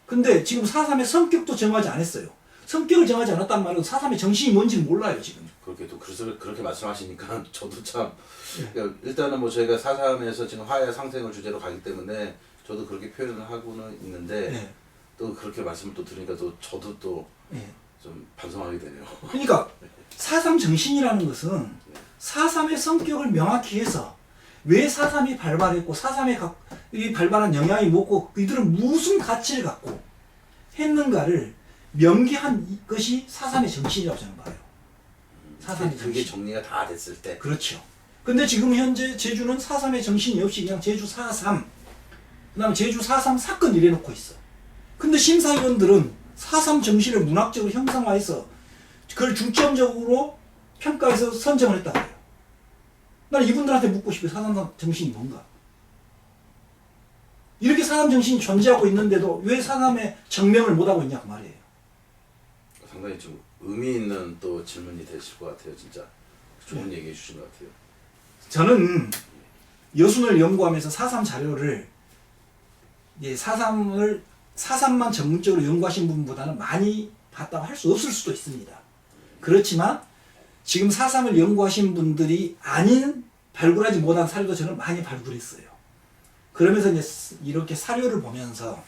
Speaker 6: 근데 지금 4.3의 성격도 정하지 않았어요. 성격을 정하지 않았단 말은 4.3의 정신이 뭔지는 몰라요, 지금.
Speaker 5: 그렇게 또 그렇게 말씀하시니까 저도 참
Speaker 6: 예.
Speaker 5: 그러니까 일단은 뭐 저희가 4.3에서 지금 화해 상생을 주제로 가기 때문에 저도 그렇게 표현을 하고는 있는데
Speaker 6: 예.
Speaker 5: 또 그렇게 말씀을 또 드리니까 또 저도 또 좀
Speaker 6: 예.
Speaker 5: 반성하게 되네요.
Speaker 6: 그러니까 4.3 정신이라는 것은 4.3의 성격을 명확히 해서 왜 4.3이 발발했고 4.3의 이 발발한 영향이 뭐고 이들은 무슨 가치를 갖고 했는가를 명기한 것이 4.3의 정신이라고 저는 봐요. 4.3의
Speaker 5: 그게
Speaker 6: 정신.
Speaker 5: 정리가 다 됐을 때
Speaker 6: 그렇죠. 근데 지금 현재 제주는 4.3의 정신이 없이 그냥 제주 4.3 그 다음에 제주 4.3 사건 이래놓고 있어. 근데 심사위원들은 4.3 정신을 문학적으로 형상화해서 그걸 중점적으로 평가해서 선정을 했다고 해요. 나는 이분들한테 묻고 싶어요. 4.3 정신이 뭔가. 이렇게 4.3 정신이 존재하고 있는데도 왜 4.3의 정명을 못하고 있냐 그 말이에요.
Speaker 5: 상당히 좀 의미 있는 또 질문이 되실 것 같아요. 진짜 좋은 얘기해 주신 것 같아요.
Speaker 6: 저는 여순을 연구하면서 4.3 자료를 4.3만 전문적으로 연구하신 분보다는 많이 봤다고 할 수 없을 수도 있습니다. 그렇지만 지금 4.3을 연구하신 분들이 아닌 발굴하지 못한 사료도 저는 많이 발굴했어요. 그러면서 이제 이렇게 사료를 보면서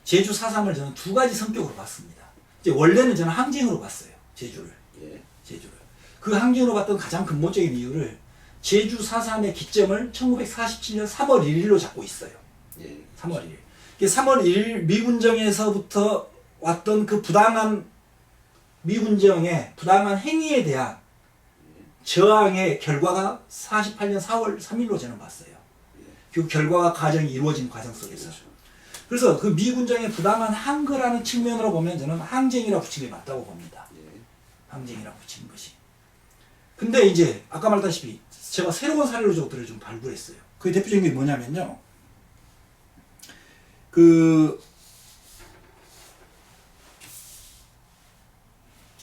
Speaker 6: 제주 4.3을 저는 두 가지 성격으로 봤습니다. 이제 원래는 저는 항쟁으로 봤어요. 제주를.
Speaker 5: 예.
Speaker 6: 제주를. 그 항쟁으로 봤던 가장 근본적인 이유를 제주 4.3의 기점을 1947년 3월 1일로 잡고 있어요.
Speaker 5: 예.
Speaker 6: 3월 1일. 3월 1일 미군정에서부터 왔던 그 부당한 미군정의 부당한 행위에 대한 저항의 결과가 48년 4월 3일로 저는 봤어요. 그 결과가 과정이 이루어진 과정 속에서.
Speaker 5: 그렇죠.
Speaker 6: 그래서 그 미군정의 부당한 항거라는 측면으로 보면 저는 항쟁이라고 붙인 게 맞다고 봅니다.
Speaker 5: 예.
Speaker 6: 항쟁이라고 붙인 것이. 근데 이제 아까 말했다시피 제가 새로운 사료들을 좀 발굴했어요. 그 대표적인 게 뭐냐면요.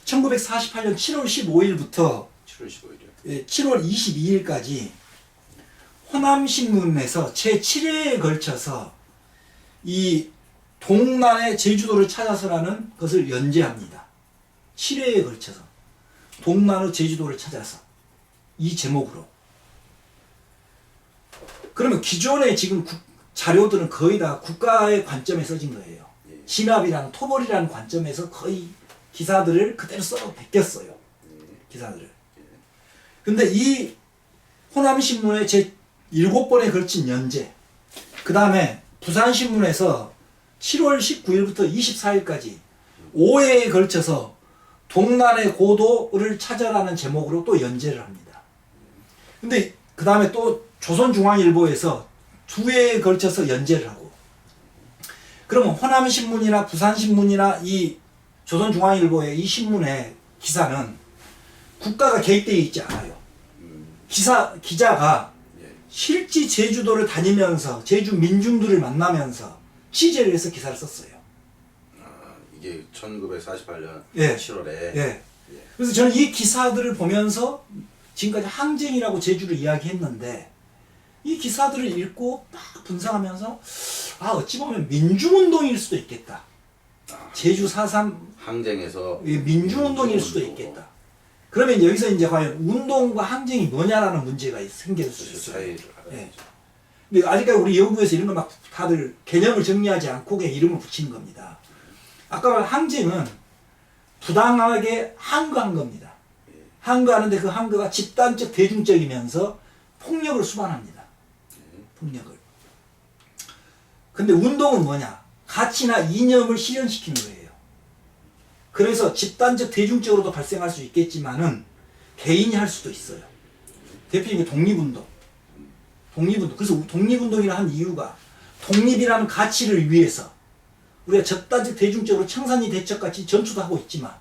Speaker 6: 1948년 7월 15일부터
Speaker 5: 7월 15일이요.
Speaker 6: 7월 22일까지 호남신문에서 제7회에 걸쳐서 이 동남의 제주도를 찾아서라는 것을 연재합니다. 7회에 걸쳐서 동남의 제주도를 찾아서 이 제목으로. 그러면 기존의 지금 자료들은 거의 다 국가의 관점에 써진 거예요. 진압이랑 토벌이라는 관점에서 거의 기사들을 그대로 써 베꼈어요. 기사들을. 근데 이 호남신문의 제 7번에 걸친 연재, 그 다음에 부산신문에서 7월 19일부터 24일까지 5회에 걸쳐서 동난의 고도를 찾아라는 제목으로 또 연재를 합니다. 근데 그 다음에 또 조선중앙일보에서 2회에 걸쳐서 연재를 하고, 그러면 호남신문이나 부산신문이나 이 조선중앙일보의 이 신문의 기사는 국가가 개입되어 있지 않아요. 기자가 실제 제주도를 다니면서 제주 민중들을 만나면서 취재를 해서 기사를 썼어요.
Speaker 5: 이게 1948년
Speaker 6: 예.
Speaker 5: 7월에
Speaker 6: 예. 그래서 저는 이 기사들을 보면서 지금까지 항쟁이라고 제주를 이야기했는데, 이 기사들을 읽고 딱 분석하면서 어찌 보면 민중운동일 수도 있겠다. 제주 4.3
Speaker 5: 항쟁에서
Speaker 6: 민중운동일 수도 있겠다. 그러면 여기서 이제 과연 운동과 항쟁이 뭐냐라는 문제가 생길 수 있어요.
Speaker 5: 차이를
Speaker 6: 예.
Speaker 5: 알아야죠.
Speaker 6: 근데 아직까지 우리 여고에서 이런 거 막 다들 개념을 정리하지 않고 그냥 이름을 붙이는 겁니다. 아까 말한 항쟁은 부당하게 항거한 겁니다. 항거하는데 그 항거가 집단적 대중적이면서 폭력을 수반합니다. 폭력을. 근데 운동은 뭐냐? 가치나 이념을 실현시키는 거예요. 그래서 집단적 대중적으로도 발생할 수 있겠지만은 개인이 할 수도 있어요. 대표적인 게 독립운동. 그래서 독립운동이라 한 이유가 독립이라는 가치를 위해서 우리가 집단적 대중적으로 청산리 대첩같이 전투도 하고 있지만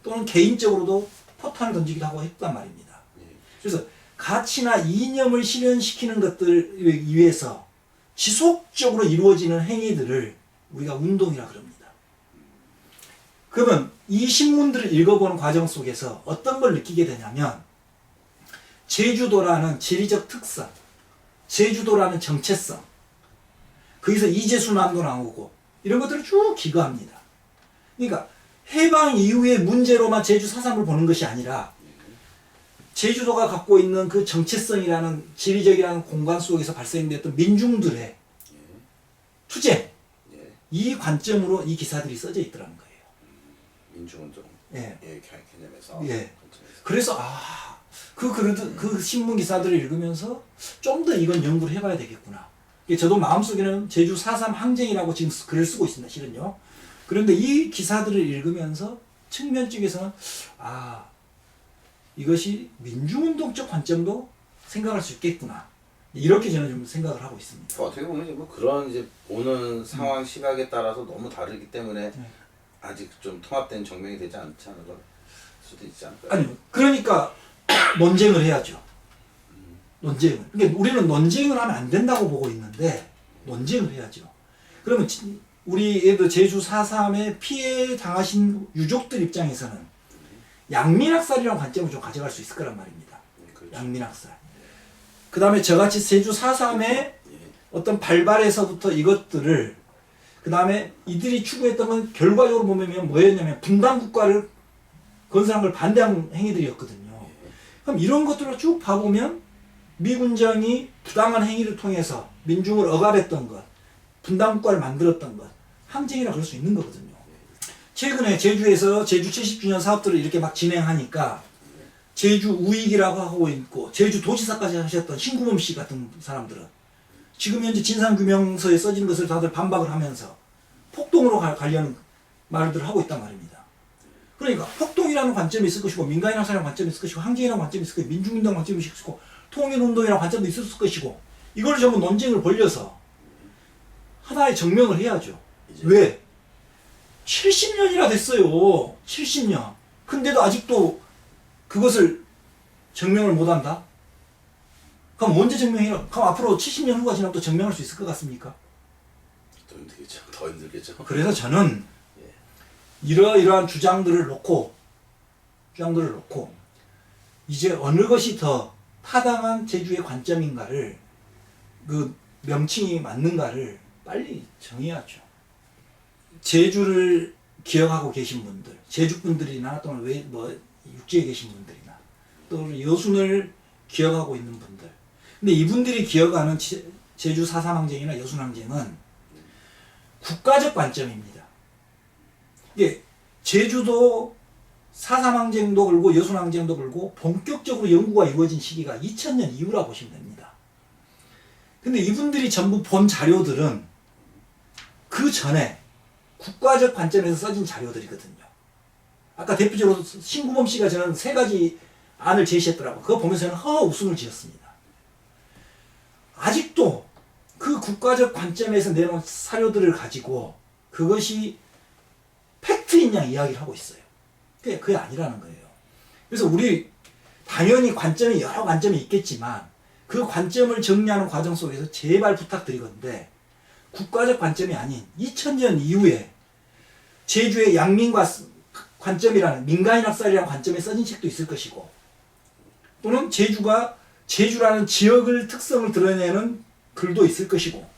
Speaker 6: 또는 개인적으로도 포탄을 던지기도 하고 했단 말입니다. 그래서 가치나 이념을 실현시키는 것들을 위해서 지속적으로 이루어지는 행위들을 우리가 운동이라 그럽니다. 그러면 이 신문들을 읽어보는 과정 속에서 어떤 걸 느끼게 되냐면, 제주도라는 지리적 특성, 제주도라는 정체성, 거기서 이재순환도 나오고 이런 것들을 쭉 기거합니다. 그러니까 해방 이후의 문제로만 제주 4.3을 보는 것이 아니라 제주도가 갖고 있는 그 정체성이라는 지리적이라는 공간 속에서 발생됐던 민중들의 투쟁, 이 관점으로 이 기사들이 써져 있더라는 거예요.
Speaker 5: 민중운동
Speaker 6: 예.
Speaker 5: 개념에서.
Speaker 6: 예. 그래서 그 신문 기사들을 읽으면서 좀 더 이건 연구를 해봐야 되겠구나. 저도 마음속에는 제주 4.3 항쟁이라고 지금 글을 쓰고 있습니다. 실은요. 그런데 이 기사들을 읽으면서 측면 쪽에서는 이것이 민중운동적 관점도 생각할 수 있겠구나. 이렇게 저는 좀 생각을 하고 있습니다.
Speaker 5: 어떻게 보면 뭐 그런 이제 보는 상황 시각에 따라서 너무 다르기 때문에 아직 좀 통합된 정명이 되지 않지 않을 수도 있지 않을까요?
Speaker 6: 아니요. 그러니까 논쟁을 해야죠. 논쟁을. 그러니까 우리는 논쟁을 하면 안 된다고 보고 있는데 논쟁을 해야죠. 그러면 우리 예를 들어 제주 4.3에 피해 당하신 유족들 입장에서는 양민학살이라는 관점을 좀 가져갈 수 있을 거란 말입니다.
Speaker 5: 그렇죠.
Speaker 6: 양민학살. 그 다음에 저같이 제주 4.3의 어떤 발발에서부터 이것들을, 그 다음에 이들이 추구했던 건 결과적으로 보면 뭐였냐면 분단국가를 건설한 걸 반대한 행위들이었거든요. 그럼 이런 것들을 쭉 봐보면 미군정이 부당한 행위를 통해서 민중을 억압했던 것, 분단국가를 만들었던 것, 항쟁이라 그럴 수 있는 거거든요. 최근에 제주에서 제주 70주년 사업들을 이렇게 막 진행하니까 제주 우익이라고 하고 있고 제주도지사까지 하셨던 신구범 씨 같은 사람들은 지금 현재 진상규명서에 써진 것을 다들 반박을 하면서 폭동으로 가려는 말들을 하고 있단 말입니다. 그러니까 폭동이라는 관점이 있을 것이고 민간인학살이라는 관점이 있을 것이고 항쟁이라는 관점이 있을 것이고 민중운동 관점이 있을 것이고 통일운동이라는 관점도 있을 것이고 이걸 전부 논쟁을 벌려서 하나의 정명을 해야죠. 왜? 70년이나 됐어요. 70년. 근데도 아직도 그것을 정명을 못한다? 그럼 언제 정명해요? 그럼 앞으로 70년 후가 지나면 또 정명할 수 있을 것 같습니까?
Speaker 5: 더 힘들겠죠.
Speaker 6: 그래서 저는 이러이러한 주장들을 놓고 이제 어느 것이 더 타당한 제주의 관점인가를, 그 명칭이 맞는가를 빨리 정해야죠. 제주를 기억하고 계신 분들, 제주분들이나 또는 육지에 계신 분들이나 또 여순을 기억하고 있는 분들. 근데 이분들이 기억하는 제주 4.3 항쟁이나 여순 항쟁은 국가적 관점입니다. 이게 제주도 4.3 항쟁도 그리고 여순 항쟁도 그리고 본격적으로 연구가 이루어진 시기가 2000년 이후라 보시면 됩니다. 근데 이분들이 전부 본 자료들은 그 전에 국가적 관점에서 써진 자료들이거든요. 아까 대표적으로 신구범 씨가 저는 3가지 안을 제시했더라고요. 그거 보면서 저는 웃음을 지었습니다. 아직도 그 국가적 관점에서 내놓은 사료들을 가지고 그것이 팩트인 양 이야기를 하고 있어요. 그게 아니라는 거예요. 그래서 우리 당연히 관점이 여러 관점이 있겠지만 그 관점을 정리하는 과정 속에서 제발 부탁드리건데 국가적 관점이 아닌 2000년 이후에 제주의 양민과 관점이라는 민간인학살이라는 관점에 써진 책도 있을 것이고 또는 제주라는 지역을 특성을 드러내는 글도 있을 것이고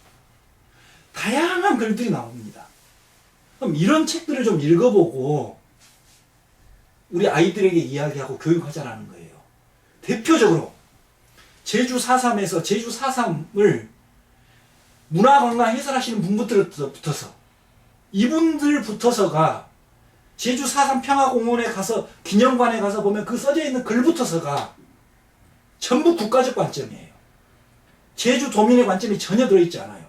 Speaker 6: 다양한 글들이 나옵니다. 그럼 이런 책들을 좀 읽어보고 우리 아이들에게 이야기하고 교육하자라는 거예요. 대표적으로 제주 4.3에서 제주 4.3을 문화관광 해설하시는 분부터서 이분들부터서가 제주 4.3 평화공원에 가서 기념관에 가서 보면 그 써져 있는 글부터서가 전부 국가적 관점이에요. 제주 도민의 관점이 전혀 들어있지 않아요.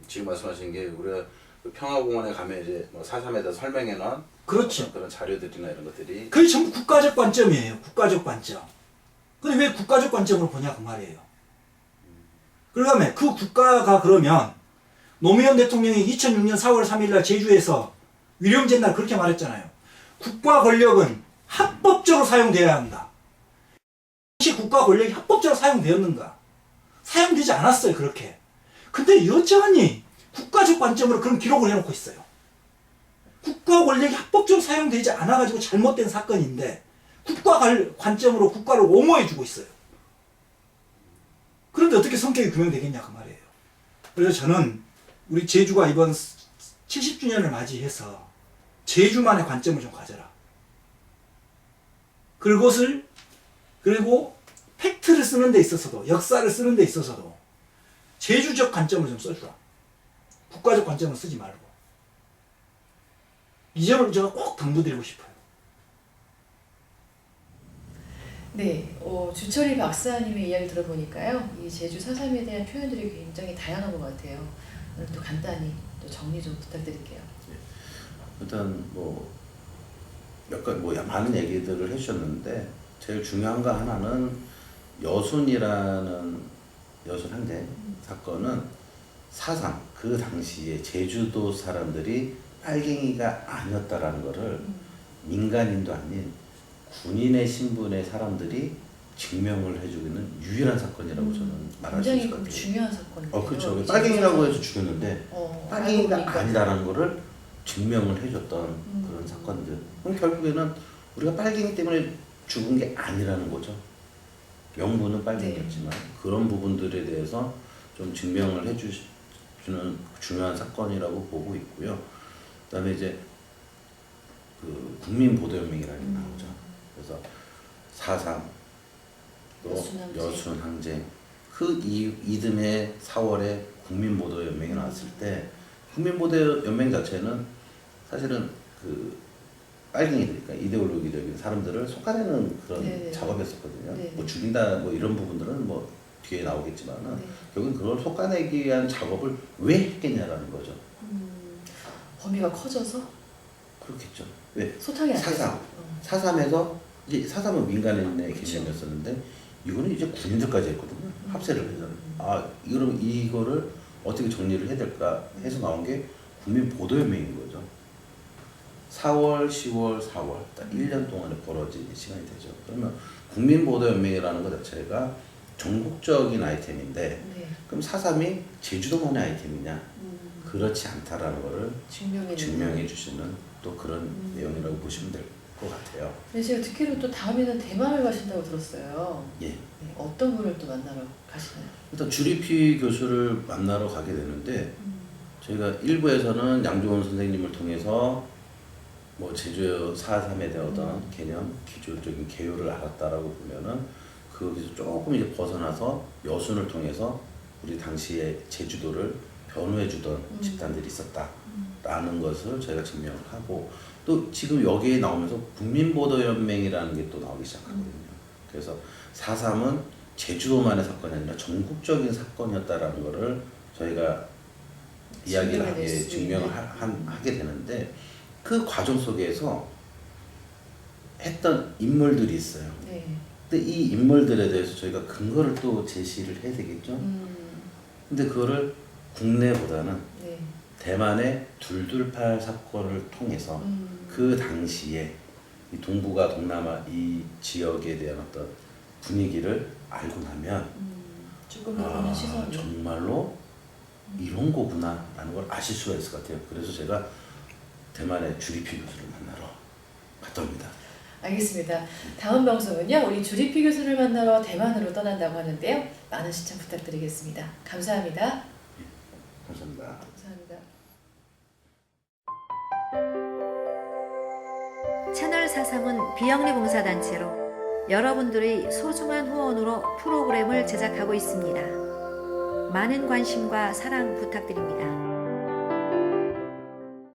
Speaker 5: 지금 말씀하신 게 우리가 그 평화공원에 가면 이제 뭐 4.3에 대해서 설명해 놓은
Speaker 6: 그렇죠.
Speaker 5: 그런 자료들이나 이런 것들이
Speaker 6: 그게 전부 국가적 관점이에요. 국가적 관점. 근데 왜 국가적 관점으로 보냐 그 말이에요. 그다음에 그 국가가 그러면 노무현 대통령이 2006년 4월 3일 날 제주에서 위령제 날 그렇게 말했잖아요. 국가 권력은 합법적으로 사용되어야 한다. 혹시 국가 권력이 합법적으로 사용되었는가? 사용되지 않았어요. 그렇게. 근데 여전히 국가적 관점으로 그런 기록을 해놓고 있어요. 국가 권력이 합법적으로 사용되지 않아가지고 잘못된 사건인데 국가 관점으로 국가를 옹호해주고 있어요. 그런데 어떻게 성격이 규명되겠냐 그 말이에요. 그래서 저는 우리 제주가 이번 70주년을 맞이해서 제주만의 관점을 좀 가져라. 그리고 팩트를 쓰는 데 있어서도 역사를 쓰는 데 있어서도 제주적 관점을 좀 써주라. 국가적 관점을 쓰지 말고. 이 점을 제가 꼭 당부드리고 싶어요.
Speaker 3: 네, 주철이 박사님의 이야기 들어보니까요, 이 제주 4.3에 대한 표현들이 굉장히 다양한 것 같아요. 오늘 또 간단히 또 정리 좀 부탁드릴게요.
Speaker 4: 일단 몇 가지 많은 얘기들을 해주셨는데 제일 중요한 거 하나는 여순 항쟁 사건은 4.3 그 당시에 제주도 사람들이 빨갱이가 아니었다라는 거를 민간인도 아닌 군인의 신분의 사람들이 증명을 해주고 있는 유일한 사건이라고 저는 말할 수 있을 것 같아요.
Speaker 3: 굉장히 중요한 사건이에요.
Speaker 4: 그렇죠. 빨갱이라고 해서 죽였는데 빨갱이가
Speaker 3: 알고 보니까.
Speaker 4: 아니다라는 거를 증명을 해줬던 그런 사건들. 그럼 결국에는 우리가 빨갱이 때문에 죽은 게 아니라는 거죠. 명분은 빨갱이였지만 그런 부분들에 대해서 좀 증명을 해주는 중요한 사건이라고 보고 있고요. 그다음에 이제 그 국민보도연맹이라는 게 나오죠. 그래서 4.3 또 여순 항쟁 그 이듬해 4월에 국민보도연맹이 나왔을 때 국민보도연맹 자체는 사실은 그 빨갱이들이니까 이데올로기적인 사람들을 속아내는 그런
Speaker 3: 네네.
Speaker 4: 작업이었었거든요.
Speaker 3: 네네.
Speaker 4: 뭐 죽인다 이런 부분들은 뒤에 나오겠지만은
Speaker 3: 네.
Speaker 4: 결국은 그걸 속아내기 위한 작업을 왜 했겠냐라는 거죠.
Speaker 3: 범위가 커져서
Speaker 4: 그렇겠죠. 왜?
Speaker 3: 소탕이 안 돼서.
Speaker 4: 4.3에서 이제 4.3은 민간인의
Speaker 3: 그렇죠.
Speaker 4: 개념이었었는데 이거는 이제 군인들까지 했거든요. 합세를 해서 이거를 어떻게 정리를 해야 될까 해서 나온 게 국민보도연맹인 거죠. 4월, 10월, 4월 딱 1년 동안에 벌어진 시간이 되죠. 그러면 국민보도연맹이라는 것 자체가 전국적인 아이템인데
Speaker 3: 네.
Speaker 4: 그럼 4.3이 제주도만의 아이템이냐? 그렇지 않다라는 거를 증명해 주시는 또 그런 내용이라고 보시면 될 것 같아요.
Speaker 3: 네, 제가 듣기로 또 다음에는 대만을 가신다고 들었어요.
Speaker 4: 예.
Speaker 3: 네, 어떤 분을 또 만나러 가시나요?
Speaker 4: 일단 주리피 교수를 만나러 가게 되는데 저희가 1부에서는 양조원 선생님을 통해서 제주 4.3에 대한 어떤 개념, 기술적인 개요를 알았다라고 보면은 거기서 조금 이제 벗어나서 여순을 통해서 우리 당시에 제주도를 변호해주던 집단들이 있었다. 라는 것을 저희가 증명을 하고 또 지금 여기에 나오면서 국민보도연맹이라는 게 또 나오기 시작하거든요. 그래서 4.3은 제주도만의 사건이 아니라 전국적인 사건이었다라는 거를 저희가 이야기를 하게 증명을 하게 되는데 그 과정 속에서 했던 인물들이 있어요.
Speaker 3: 네.
Speaker 4: 근데 이 인물들에 대해서 저희가 근거를 또 제시를 해야 되겠죠. 근데 그거를 국내보다는
Speaker 3: 네.
Speaker 4: 대만의 둘둘팔 사건을 통해서 그 당시에 이 동북아 동남아 이 지역에 대한 어떤 분위기를 알고 나면
Speaker 3: 조금 더 보는 시선이.
Speaker 4: 정말로 이런 거구나 라는 걸 아실 수가 있을 것 같아요. 그래서 제가 대만의 주리피 교수를 만나러 갔다 옵니다.
Speaker 3: 알겠습니다. 다음 방송은요, 우리 주리피 교수를 만나러 대만으로 떠난다고 하는데요. 많은 시청 부탁드리겠습니다. 감사합니다.
Speaker 4: 감사합니다.
Speaker 3: 감사합니다.
Speaker 1: 채널 4.3은 비영리 봉사단체로 여러분들의 소중한 후원으로 프로그램을 제작하고 있습니다. 많은 관심과 사랑 부탁드립니다.